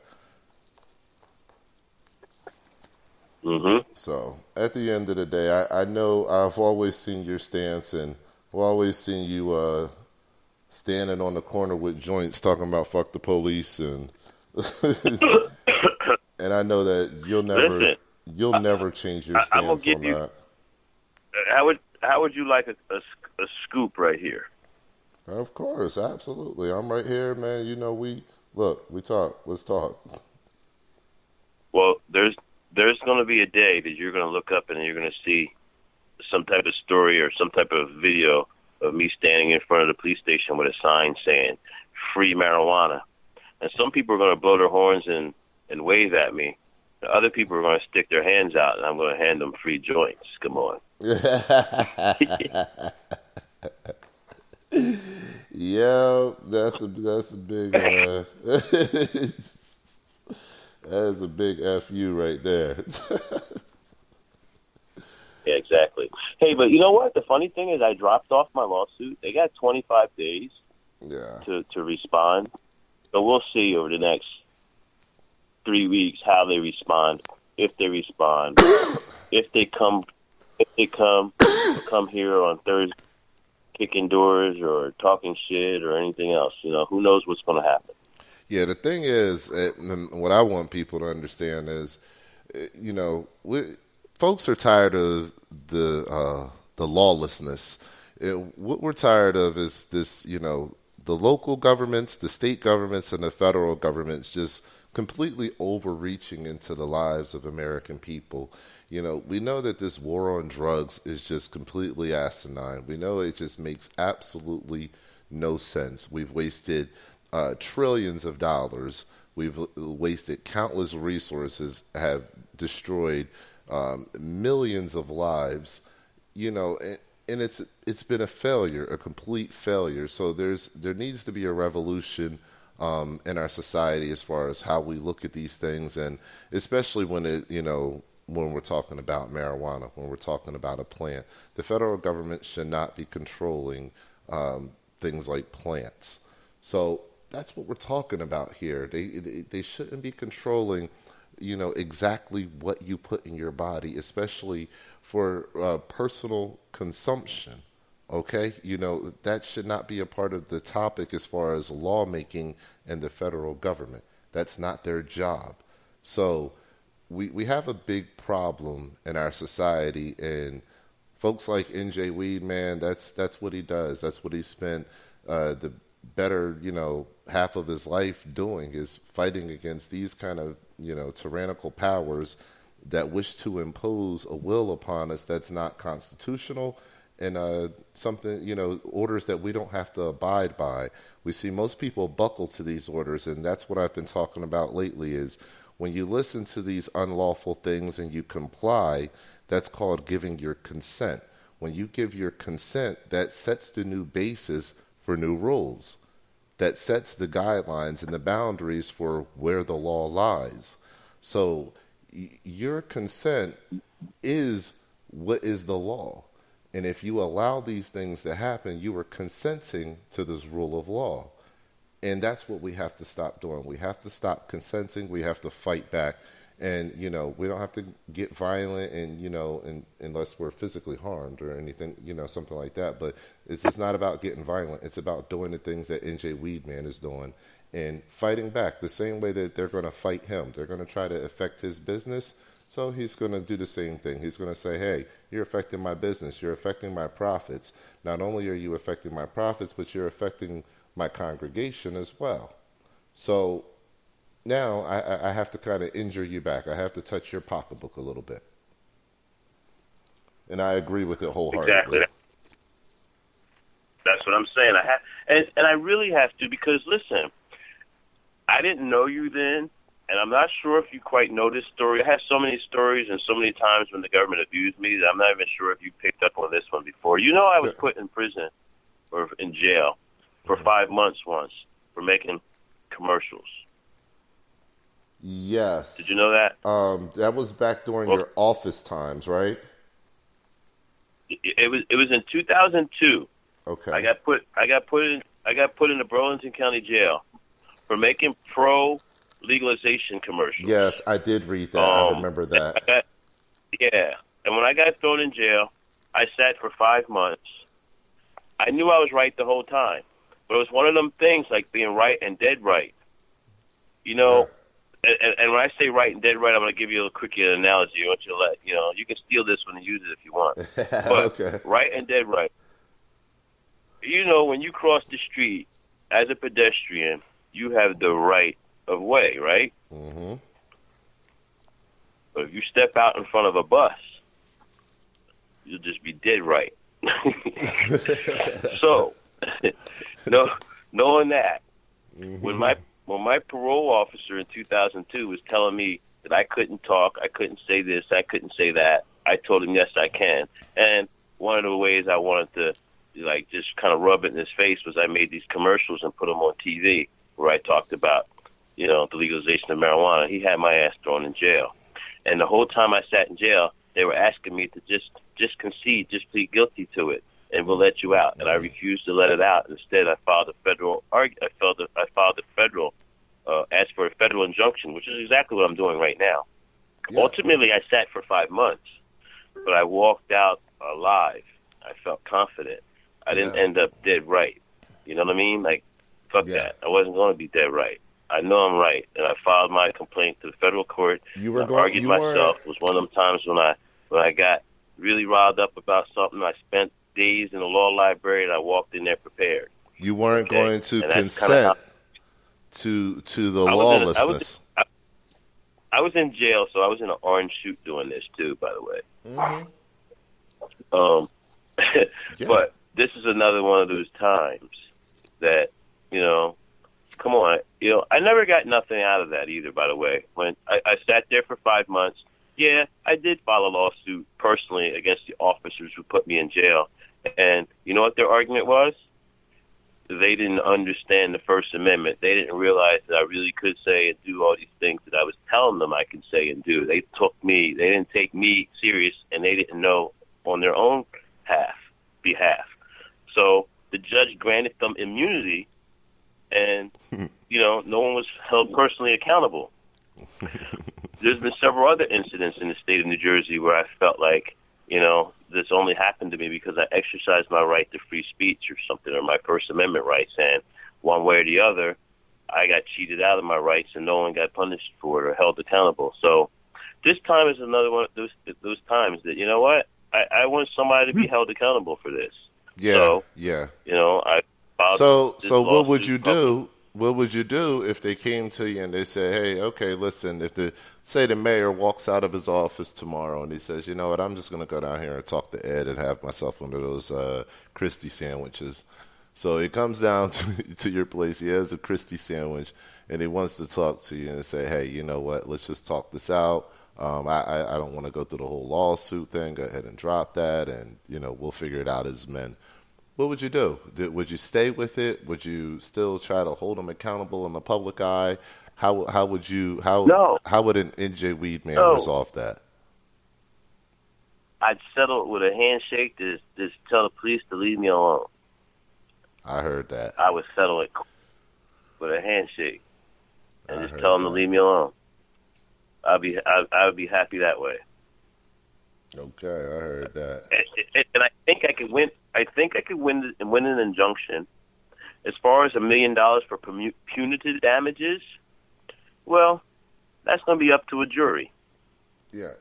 Mm-hmm. So, at the end of the day, I know I've always seen your stance, and I've always seen you standing on the corner with joints talking about fuck the police, and and I know that you'll never change your stance on that. How would you like a scoop right here? Of course, absolutely. I'm right here, man. We talk. Let's talk. Well, there's going to be a day that you're going to look up and you're going to see some type of story or some type of video of me standing in front of the police station with a sign saying "Free Marijuana." And some people are going to blow their horns and wave at me. The other people are going to stick their hands out, and I'm going to hand them free joints. Come on. Yeah, that's a big that is a big FU right there. Yeah, exactly. Hey, but you know what? The funny thing is I dropped off my lawsuit. They got 25 days to respond. So we'll see over the next 3 weeks how they respond, if they respond, if they come here on Thursday, kicking doors or talking shit or anything else. Who knows what's going to happen. Yeah, the thing is, what I want people to understand is, folks are tired of the lawlessness. What we're tired of is this, the local governments, the state governments, and the federal governments just completely overreaching into the lives of American people. We know that this war on drugs is just completely asinine. We know it just makes absolutely no sense. We've wasted trillions of dollars. We've wasted countless resources, have destroyed millions of lives, and it's been a failure, a complete failure. So there needs to be a revolution in our society as far as how we look at these things, and especially when when we're talking about marijuana, when we're talking about a plant. The federal government should not be controlling things like plants. So that's what we're talking about here. They shouldn't be controlling, exactly what you put in your body, especially for personal consumption. Okay, that should not be a part of the topic as far as lawmaking and the federal government. That's not their job. So we have a big problem in our society, and folks like NJ Weedman, that's what he does. That's what he spent the better, half of his life doing, is fighting against these kind of, tyrannical powers that wish to impose a will upon us that's not constitutional, and something, orders that we don't have to abide by. We see most people buckle to these orders, and that's what I've been talking about lately is when you listen to these unlawful things and you comply, that's called giving your consent. When you give your consent, that sets the new basis for new rules. That sets the guidelines and the boundaries for where the law lies. So your consent is what is the law. And if you allow these things to happen, you are consenting to this rule of law. And that's what we have to stop doing. We have to stop consenting. We have to fight back. And, we don't have to get violent and, unless we're physically harmed or anything, something like that. But it's just not about getting violent. It's about doing the things that NJ Weedman is doing and fighting back the same way that they're going to fight him. They're going to try to affect his business. So he's going to do the same thing. He's going to say, hey, you're affecting my business. You're affecting my profits. Not only are you affecting my profits, but you're affecting my congregation as well. So now I have to kind of injure you back. I have to touch your pocketbook a little bit. And I agree with it wholeheartedly. Exactly. That's what I'm saying. And I really have to, because listen, I didn't know you then, and I'm not sure if you quite know this story. I have so many stories and so many times when the government abused me that I'm not even sure if you picked up on this one before. I was put in prison or in jail for 5 months once for making commercials. Yes. Did you know that? That was back during your office times, right? It was in 2002. Okay. I got put in the Burlington County Jail for making pro legalization commercials. Yes, I did read that. I remember that. And when I got thrown in jail, I sat for 5 months. I knew I was right the whole time, but it was one of them things like being right and dead right. Yeah. And when I say right and dead right, I'm going to give you a quick analogy. I want you to you can steal this one and use it if you want. But Okay. right and dead right. When you cross the street as a pedestrian, you have the right of way, right? Mm-hmm. But if you step out in front of a bus, you'll just be dead right. So, knowing that, Mm-hmm. when my parole officer in 2002 was telling me that I couldn't talk, I couldn't say this, I couldn't say that, I told him yes, I can. And one of the ways I wanted to just kind of rub it in his face was I made these commercials and put them on TV where I talked about the legalization of marijuana. He had my ass thrown in jail, and the whole time I sat in jail, they were asking me to just concede, just plead guilty to it, and we'll let you out. And I refused to let it out. Instead, I filed a federal asked for a federal injunction, which is exactly what I'm doing right now. Yeah. Ultimately, I sat for 5 months, but I walked out alive. I felt confident. I didn't end up dead right. You know what I mean? Fuck that. I wasn't going to be dead right. I know I'm right, and I filed my complaint to the federal court. Argued myself. It was one of them times when I got really riled up about something. I spent days in the law library, and I walked in there prepared. You weren't going to consent to the lawlessness. I was in jail, so I was in an orange suit doing this too, by the way. Mm-hmm. But this is another one of those times that, come on, I never got nothing out of that either, by the way. When I sat there for 5 months, I did file a lawsuit personally against the officers who put me in jail. And you know what their argument was? they didn't understand the First Amendment. They didn't realize that I really could say and do all these things that I was telling them I could say and do. They didn't take me serious, and they didn't know on their own behalf. So the judge granted them immunity, and, no one was held personally accountable. There's been several other incidents in the state of New Jersey where I felt like, this only happened to me because I exercised my right to free speech or something, or my First Amendment rights, and one way or the other, I got cheated out of my rights and no one got punished for it or held accountable. So this time is another one of those times that, you know what, I want somebody to be held accountable for this. Yeah, so, yeah. I filed So this what would you lawsuit do? What would you do if they came to you and they say, "Hey, okay, listen, if say the mayor walks out of his office tomorrow and he says, you know what, I'm just going to go down here and talk to Ed and have myself one of those Christie sandwiches." So he comes down to your place, he has a Christie sandwich, and he wants to talk to you and say, "Hey, you know what, let's just talk this out. I don't want to go through the whole lawsuit thing. Go ahead and drop that, and we'll figure it out as men." What would you do? Would you stay with it? Would you still try to hold them accountable in the public eye? How would No. how would an NJ Weedman No. resolve that? I'd settle it with a handshake to just tell the police to leave me alone. I heard that. I would settle it with a handshake and I just heard tell them to that. leave me alone. I would be happy that way. Okay, I heard that. And I think I could win. I think I could win an injunction. As far as $1 million for punitive damages, well, that's going to be up to a jury. Yeah.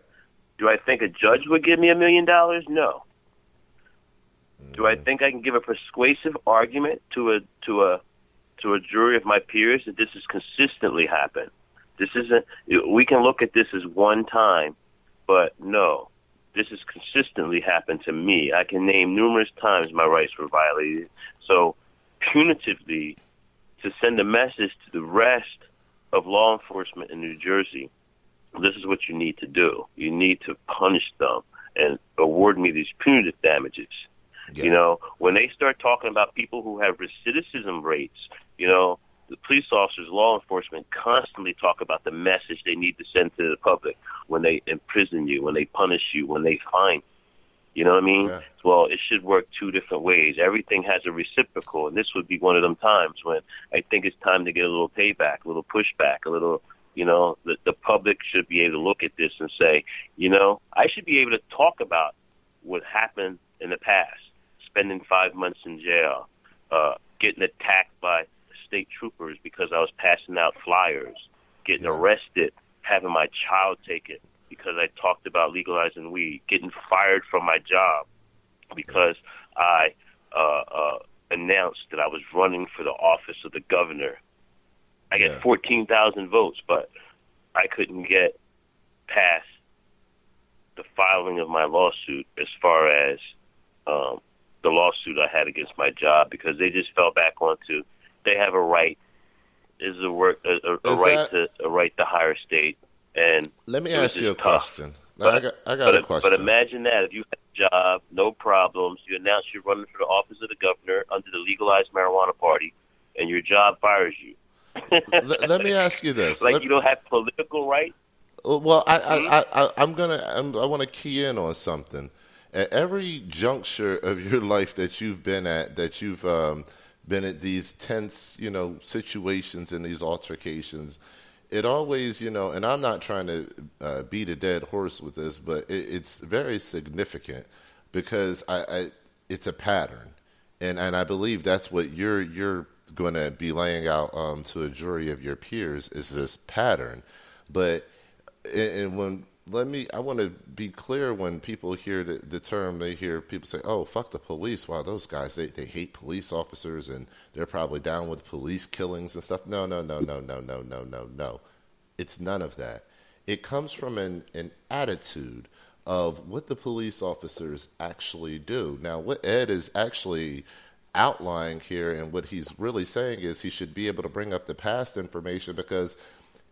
Do I think a judge would give me $1 million? No. Do I think I can give a persuasive argument to a jury of my peers that this has consistently happened? This isn't. We can look at this as one time, but no. This has consistently happened to me. I can name numerous times my rights were violated. So, punitively, to send a message to the rest of law enforcement in New Jersey, this is what you need to do. You need to punish them and award me these punitive damages. Yeah. When they start talking about people who have recidivism rates, the police officers, law enforcement constantly talk about the message they need to send to the public when they imprison you, when they punish you, when they fine you. You know what I mean? Yeah. Well, it should work two different ways. Everything has a reciprocal, and this would be one of them times when I think it's time to get a little payback, a little pushback, a little, the public should be able to look at this and say, I should be able to talk about what happened in the past, spending 5 months in jail, getting attacked by state troopers because I was passing out flyers, getting arrested, having my child taken because I talked about legalizing weed, getting fired from my job because I announced that I was running for the office of the governor. I got 14,000 votes, but I couldn't get past the filing of my lawsuit as far as the lawsuit I had against my job because they just fell back onto they have a right a right to hire state. And let me ask you a tough. question. I got a question. But imagine that if you had a job, no problems, you announce you're running for the office of the governor under the legalized marijuana party, and your job fires you. Let me ask you this. You don't have political rights? Well, I want to key in on something. At every juncture of your life that you've been at, that you've been at these tense, situations and these altercations, it always, and I'm not trying to beat a dead horse with this, but it's very significant because it's a pattern, and I believe that's what you're going to be laying out to a jury of your peers is this pattern. But I want to be clear when people hear the term, they hear people say, "Oh, fuck the police." Wow, those guys, they hate police officers and they're probably down with police killings and stuff. No. It's none of that. It comes from an attitude of what the police officers actually do. Now, what Ed is actually outlining here and what he's really saying is he should be able to bring up the past information because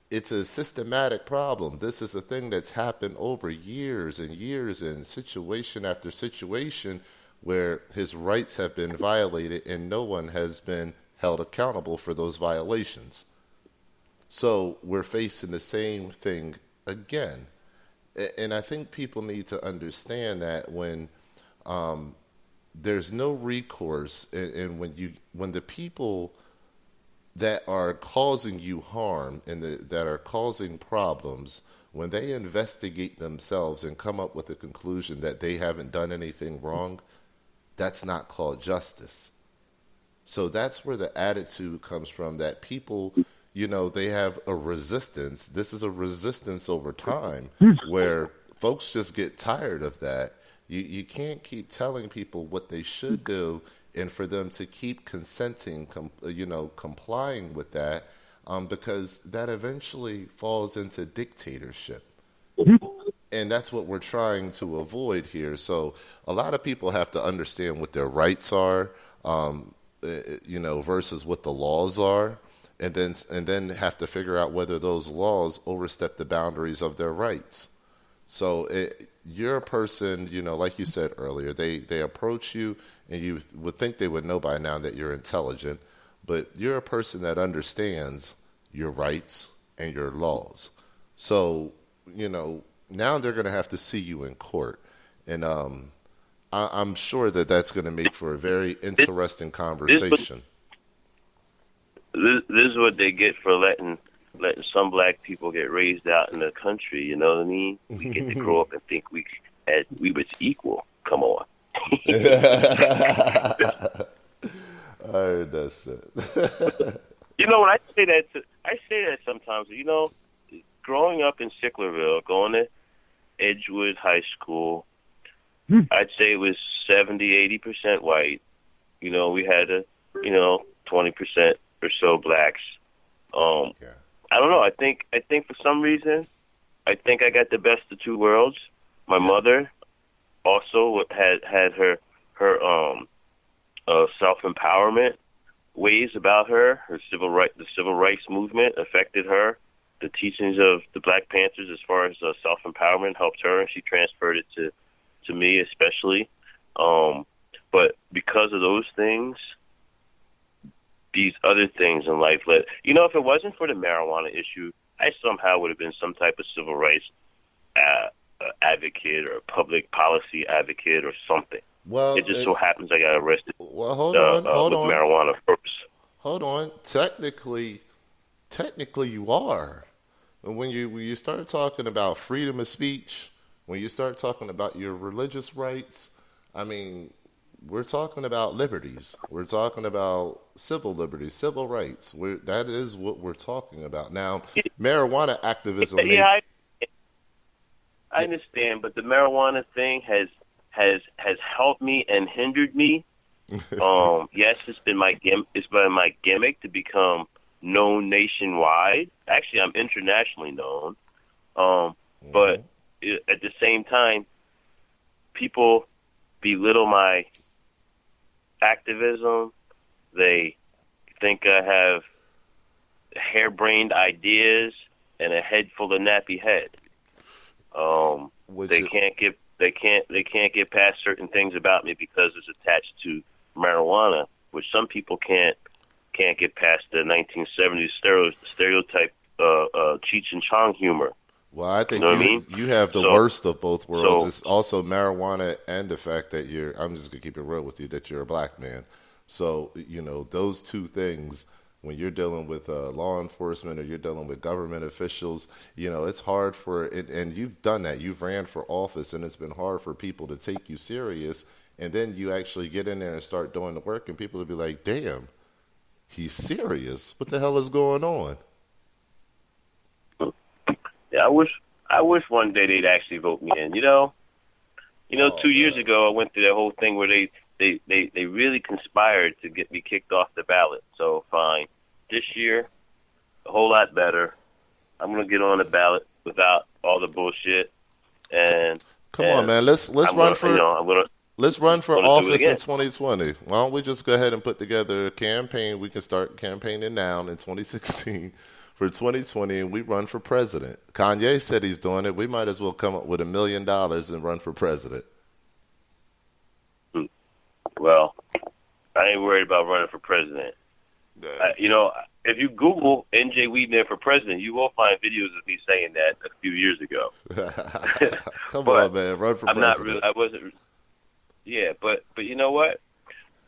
it's a systematic problem. This is a thing that's happened over years and years and situation after situation where his rights have been violated and no one has been held accountable for those violations. So we're facing the same thing again. And I think people need to understand that when there's no recourse, and when the people that are causing you harm and that are causing problems, when they investigate themselves and come up with a conclusion that they haven't done anything wrong, that's not called justice. So that's where the attitude comes from, that people, they have a resistance. This is a resistance over time where folks just get tired of that. You can't keep telling people what they should do and for them to keep consenting, complying with that, because that eventually falls into dictatorship. And that's what we're trying to avoid here. So a lot of people have to understand what their rights are, versus what the laws are, and then have to figure out whether those laws overstep the boundaries of their rights. So you're a person, like you said earlier, they approach you and you would think they would know by now that you're intelligent, but you're a person that understands your rights and your laws. So, now they're going to have to see you in court. And I'm sure that that's going to make for a very interesting conversation. This is what they get for letting some black people get raised out in the country. You know what I mean? We get to grow up and think we was equal. Come on. I heard that shit. When I say that sometimes. Growing up in Sicklerville, going to Edgewood High School, I'd say it was 70-80% white. We had 20% or so blacks. I don't know. I think for some reason, I think I got the best of two worlds. My mother also had her self-empowerment ways about her. The civil rights movement affected her. The teachings of the Black Panthers, as far as self-empowerment, helped her, and she transferred it to me, especially. But because of those things, these other things in life if it wasn't for the marijuana issue, I somehow would have been some type of civil rights advocate or public policy advocate or something. Well, it just so happens I got arrested. Well, hold on. With marijuana first. Hold on. Technically, you are. And when you start talking about freedom of speech, when you start talking about your religious rights, I mean, we're talking about liberties. We're talking about civil liberties, civil rights. That is what we're talking about. Now, marijuana activism. I understand, but the marijuana thing has helped me and hindered me. Yes, it's been my gimmick to become known nationwide. Actually, I'm internationally known. But at the same time, people belittle my activism. They think I have harebrained ideas and a head full of nappy head. They can't get past certain things about me because it's attached to marijuana, which some people can't get past the 1970s stereotype Cheech and Chong humor. Well, I think you have the worst of both worlds. It's also marijuana and the fact that I'm just going to keep it real with you, that you're a black man. So, those two things, when you're dealing with law enforcement or you're dealing with government officials, it's hard for it. And you've done that. You've ran for office, and it's been hard for people to take you serious. And then you actually get in there and start doing the work, and people will be like, damn, he's serious. What the hell is going on? Yeah, I wish one day they'd actually vote me in. 2 years ago I went through that whole thing where they really conspired to get me kicked off the ballot. So fine. This year, a whole lot better. I'm gonna get on the ballot without all the bullshit. And come on, man, let's run for office in 2020. Why don't we just go ahead and put together a campaign? We can start campaigning now in 2016 for 2020, and we run for president. Kanye said he's doing it. We might as well come up with $1 million and run for president. Well, I ain't worried about running for president. If you Google NJ Weedman for president, you will find videos of me saying that a few years ago. Come on, man, run for president. I'm not really. I wasn't. Yeah, but you know what?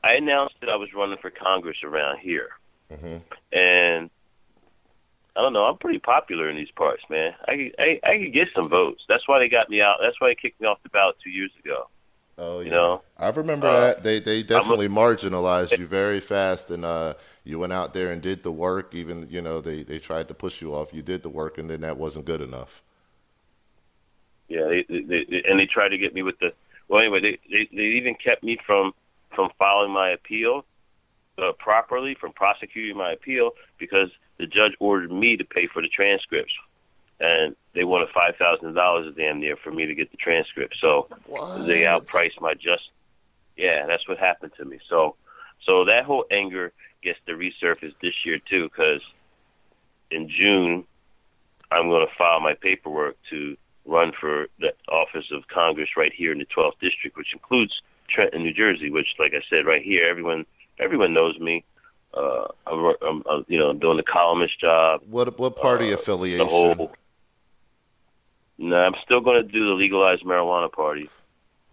I announced that I was running for Congress around here, and I don't know. I'm pretty popular in these parts, man. I could get some votes. That's why they got me out. That's why they kicked me off the ballot 2 years ago. Oh, yeah. I remember that. They definitely marginalized you very fast, and you went out there and did the work. Even, they tried to push you off. You did the work, and then that wasn't good enough. Yeah, they tried to get me with the. Well, anyway, they even kept me from filing my appeal properly, from prosecuting my appeal, because the judge ordered me to pay for the transcripts. And they wanted $5,000 damn near for me to get the transcript. So they outpriced my Yeah, that's what happened to me. So that whole anger gets to resurface this year too, because in June I'm going to file my paperwork to run for the office of Congress right here in the 12th district, which includes Trenton, New Jersey. Which, like I said, right here, everyone knows me. I'm doing the columnist job. What party affiliation? No, I'm still going to do the legalized marijuana party.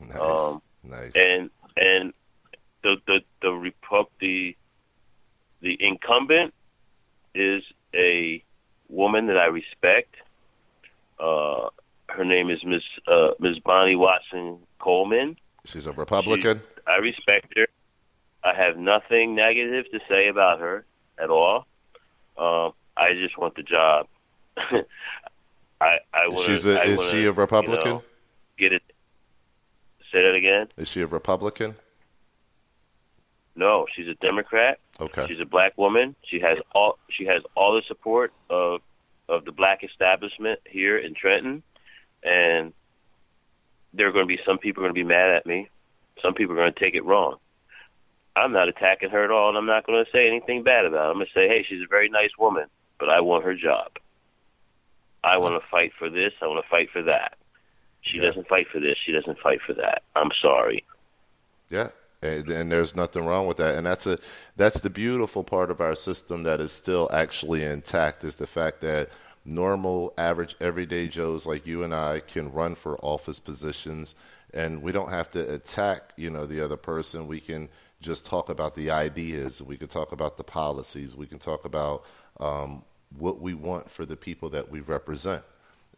Nice. And the incumbent is a woman that I respect. Her name is Miss Bonnie Watson Coleman. She's a Republican. I respect her. I have nothing negative to say about her at all. I just want the job. Is she a Republican? Get it? Say that again. Is she a Republican? No, she's a Democrat. Okay. She's a black woman. She has all the support of the black establishment here in Trenton, and there are going to be some people are going to be mad at me. Some people are going to take it wrong. I'm not attacking her at all, and I'm not going to say anything bad about her. I'm going to say, hey, she's a very nice woman, but I want her job. I want to fight for this. I want to fight for that. She doesn't fight for this. She doesn't fight for that. I'm sorry. Yeah, and there's nothing wrong with that. And that's the beautiful part of our system that is still actually intact, is the fact that normal, average, everyday Joes like you and I can run for office positions, and we don't have to attack, the other person. We can just talk about the ideas. We can talk about the policies. We can talk about what we want for the people that we represent.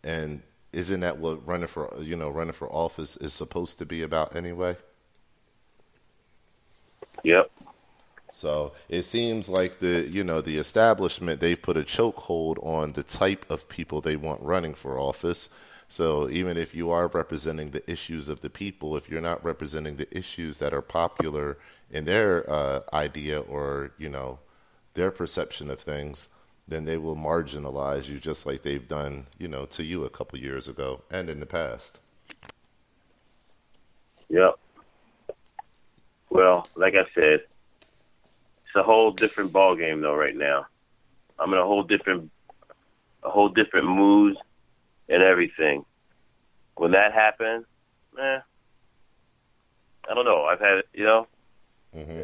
And isn't that what running for office is supposed to be about anyway? Yep. So it seems like the establishment, they've put a chokehold on the type of people they want running for office. So even if you are representing the issues of the people, if you're not representing the issues that are popular in their idea or, their perception of things, then they will marginalize you just like they've done, to you a couple years ago and in the past. Yep. Well, like I said, it's a whole different ballgame though right now. I'm in a whole different mood and everything. When that happened, I don't know. I've had, Mm-hmm.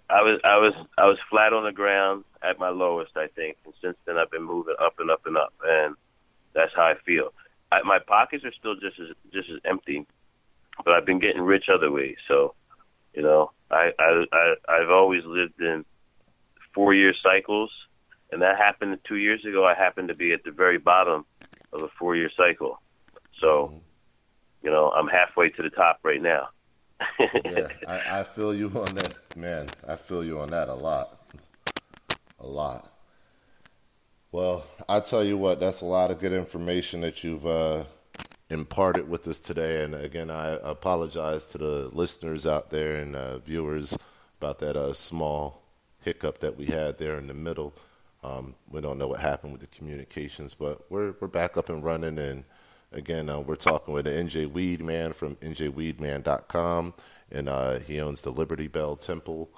I was flat on the ground at my lowest, I think, and since then I've been moving up and up and up, and that's how I feel. My pockets are still just as empty, but I've been getting rich other ways. So, I've always lived in 4-year cycles, and that happened 2 years ago. I happened to be at the very bottom of a 4-year cycle. So, I'm halfway to the top right now. Yeah, I feel you on that, man. I feel you on that a lot. A lot. Well, I tell you what, that's a lot of good information that you've imparted with us today. And again, I apologize to the listeners out there and viewers about that small hiccup that we had there in the middle. We don't know what happened with the communications, but we're back up and running. And again, we're talking with NJ Weedman from njweedman.com, and he owns the Liberty Bell Temple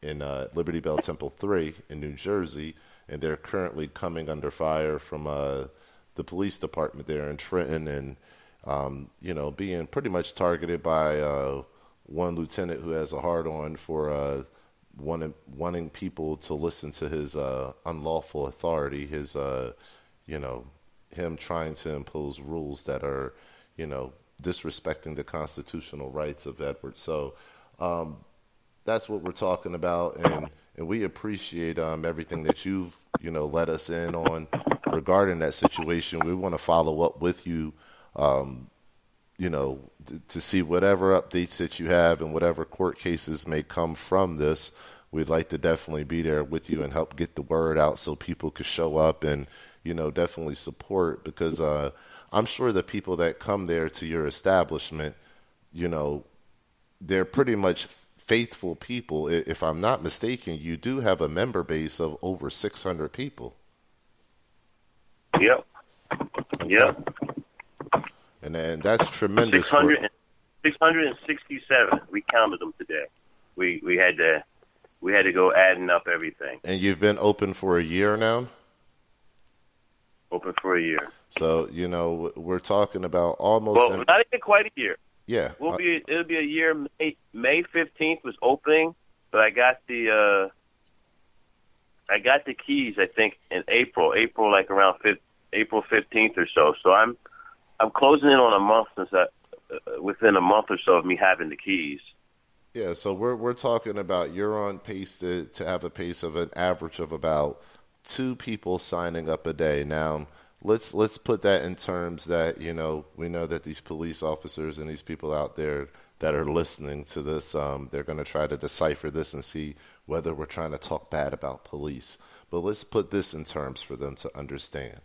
in Liberty Bell Temple 3 in New Jersey, and they're currently coming under fire from the police department there in Trenton, and being pretty much targeted by one lieutenant who has a hard-on for wanting people to listen to his unlawful authority, his, him trying to impose rules that are, disrespecting the constitutional rights of Edward. So that's what we're talking about, and we appreciate everything that you've, let us in on regarding that situation. We want to follow up with you, to see whatever updates that you have and whatever court cases may come from this. We'd like to definitely be there with you and help get the word out so people could show up and, definitely support, because I'm sure the people that come there to your establishment, they're pretty much faithful people. If I'm not mistaken, you do have a member base of over 600 people. Yep. Okay. Yep. And then that's tremendous. 667. We counted them today. We had to go adding up everything. And you've been open for a year now? Open for a year. So, we're talking about almost... Well, not even quite a year. Yeah. It'll be a year. May 15th was opening, but I got the keys, I think, in April like around April 15th or so. So I'm closing in on a month within a month or so of me having the keys. Yeah, so we're talking about you're on pace to have a pace of an average of about 2 people signing up a day. Now, let's put that in terms that, we know that these police officers and these people out there that are listening to this, they're going to try to decipher this and see whether we're trying to talk bad about police. But let's put this in terms for them to understand.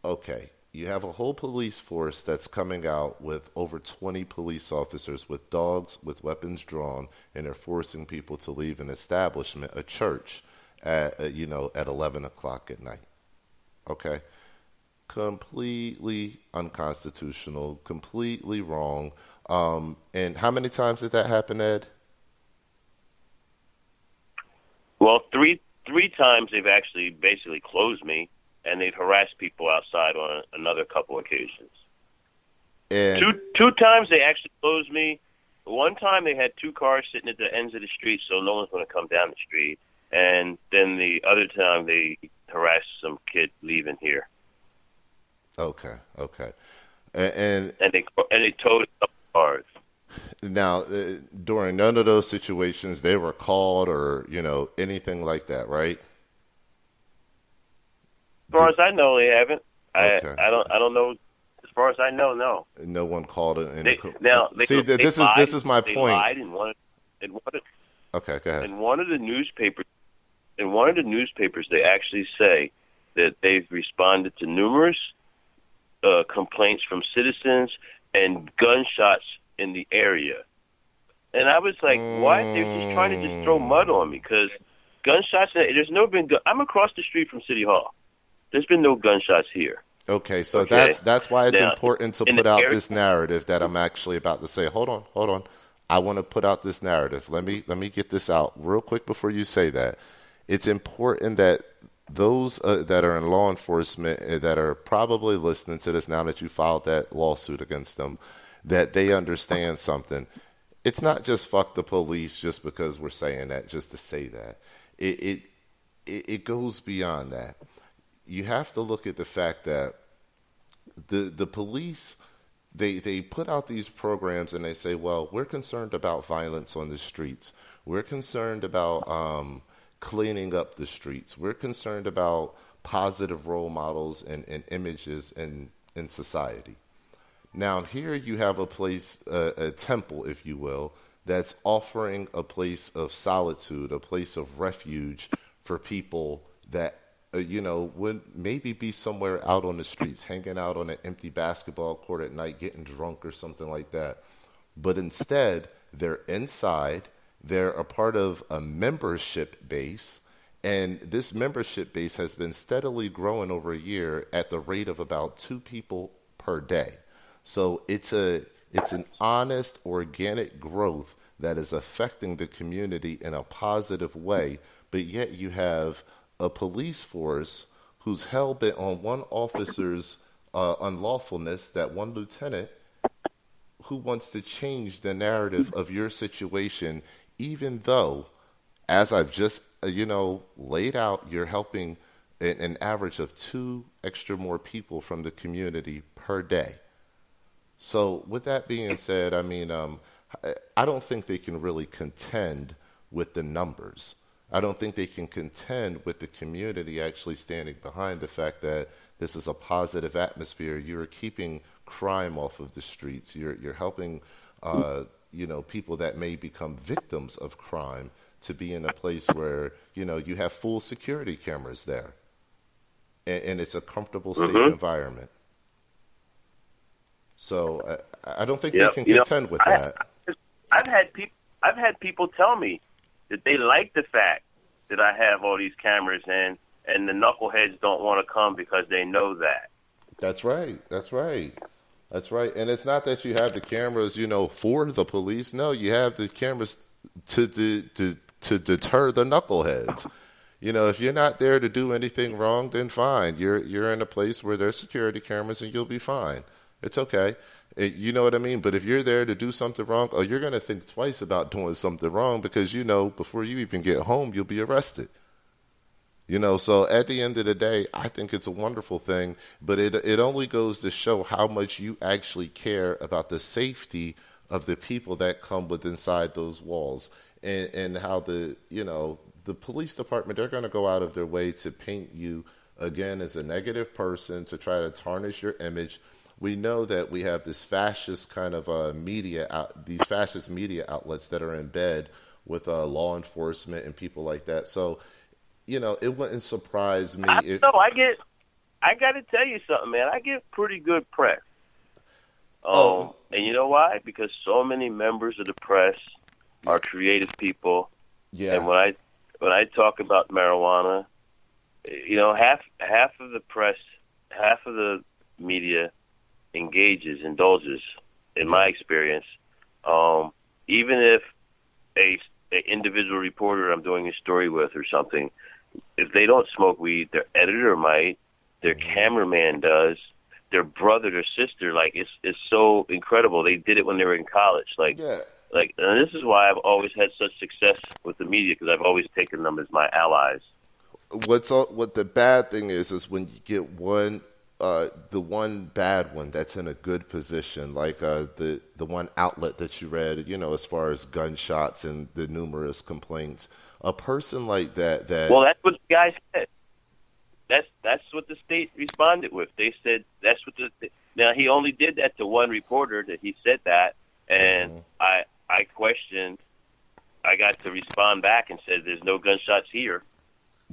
Okay, you have a whole police force that's coming out with over 20 police officers with dogs, with weapons drawn, and they're forcing people to leave an establishment, a church, at 11 o'clock at night. Okay? Completely unconstitutional, completely wrong. And how many times did that happen, Ed? Well, three times they've actually basically closed me, and they've harassed people outside on another couple occasions. And two times they actually closed me. One time they had 2 cars sitting at the ends of the street, so no one's going to come down the street. And then the other time they harassed some kid leaving here. Okay. And they towed a couple cars. Now, during none of those situations, they were called or anything like that, right? As far as I know, they haven't. Okay. I don't know. As far as I know, no. No one called it. This is my they point. Lied okay, go ahead. In one of the newspapers, they actually say that they've responded to numerous complaints from citizens and gunshots in the area. And I was like, what? They're just trying to just throw mud on me because gunshots. There's never been. I'm across the street from City Hall. There's been no gunshots here. Okay, so that's why it's important to put out this narrative that I'm actually about to say. Hold on. I want to put out this narrative. Let me get this out real quick before you say that. It's important that those that are in law enforcement that are probably listening to this now that you filed that lawsuit against them, that they understand something. It's not just fuck the police just because we're saying that, just to say that. It goes beyond that. You have to look at the fact that the police, they put out these programs and they say, well, we're concerned about violence on the streets. We're concerned about cleaning up the streets. We're concerned about positive role models and images in society. Now, here you have a place, a temple, if you will, that's offering a place of solitude, a place of refuge for people that would maybe be somewhere out on the streets, hanging out on an empty basketball court at night, getting drunk or something like that. But instead, they're inside, they're a part of a membership base, and this membership base has been steadily growing over a year at the rate of about 2 people per day. So it's an honest, organic growth that is affecting the community in a positive way, but yet you have a police force who's hell-bent on one officer's unlawfulness, that one lieutenant, who wants to change the narrative of your situation, even though, as I've just laid out, you're helping an average of 2 extra more people from the community per day. So with that being said, I mean, I don't think they can really contend with the numbers. I don't think they can contend with the community actually standing behind the fact that this is a positive atmosphere. You're keeping crime off of the streets. You're helping, people that may become victims of crime to be in a place where, you have full security cameras there. And it's a comfortable, safe environment. So I don't think they can contend with that. I've had people tell me that they like the fact that I have all these cameras and the knuckleheads don't want to come because they know that. That's right. And it's not that you have the cameras, for the police. No, you have the cameras to deter the knuckleheads. If you're not there to do anything wrong, then fine. You're in a place where there's security cameras and you'll be fine. It's okay. You know what I mean? But if you're there to do something wrong, you're going to think twice about doing something wrong because, before you even get home, you'll be arrested. So at the end of the day, I think it's a wonderful thing, but it only goes to show how much you actually care about the safety of the people that come within inside those walls and how the police department, they're going to go out of their way to paint you again as a negative person, to try to tarnish your image. We know that we have this fascist kind of these fascist media outlets that are in bed with law enforcement and people like that. So, it wouldn't surprise me if. No, I got to tell you something, man. I get pretty good press. And you know why? Because so many members of the press are creative people. Yeah. And when I talk about marijuana, half of the press, half of the media indulges, in my experience. Even if an individual reporter I'm doing a story with or something, if they don't smoke weed, their editor might, their cameraman does, their brother, their sister, it's so incredible. They did it when they were in college. And this is why I've always had such success with the media, because I've always taken them as my allies. What the bad thing is when you get the one bad one that's in a good position, like the one outlet that you read, as far as gunshots and the numerous complaints. A person like that. Well, that's what the guy said. That's what the state responded with. They said that's what now he only did that to one reporter that he said that, and I questioned. I got to respond back and said, "There's no gunshots here."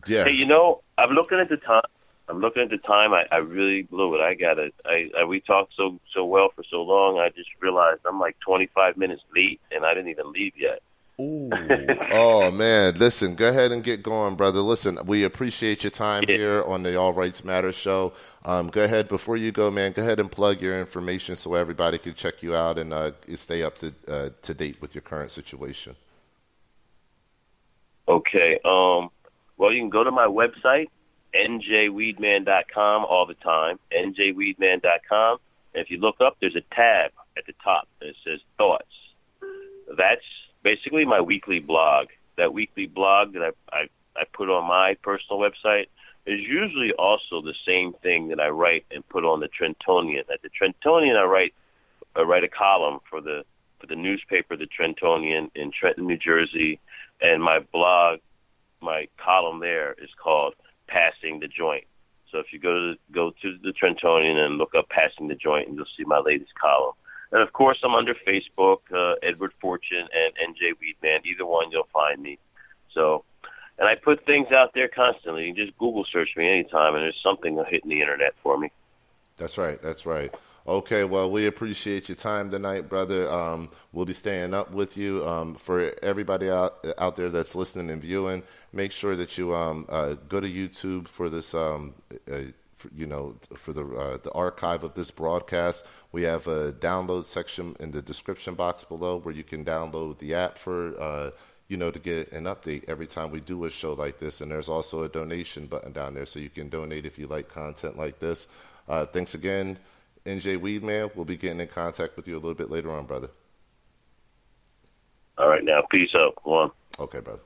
Yeah. Hey, I'm looking at the time. I really blew it. We talked so well for so long. I just realized I'm like 25 minutes late, and I didn't even leave yet. Ooh. Oh, man. Listen, go ahead and get going, brother. Listen, we appreciate your time here on the All Rights Matter show. Go ahead, before you go, man, go ahead and plug your information so everybody can check you out and stay up to date with your current situation. Okay. Well, you can go to my website, njweedman.com, all the time, njweedman.com. And if you look up, there's a tab at the top and it says Thoughts. That's basically my weekly blog. That weekly blog that I put on my personal website is usually also the same thing that I write and put on the Trentonian. At the Trentonian, I write a column for the newspaper, the Trentonian, in Trenton, New Jersey, and my blog, my column there is called Passing the Joint. So if you go to the Trentonian and look up Passing the Joint, and you'll see my latest column. And, of course, I'm under Facebook, Edward Forchion and NJ Weedman. Either one, you'll find me. So, and I put things out there constantly. You just Google search me anytime, and there's something hitting the Internet for me. That's right. Okay, well, we appreciate your time tonight, brother. We'll be staying up with you. For everybody out there that's listening and viewing, make sure that you go to YouTube for this for the archive of this broadcast. We have a download section in the description box below where you can download the app for, to get an update every time we do a show like this. And there's also a donation button down there so you can donate if you like content like this. Thanks again. NJ Weedman will be getting in contact with you a little bit later on, brother. All right, now, peace out. One. Okay, brother.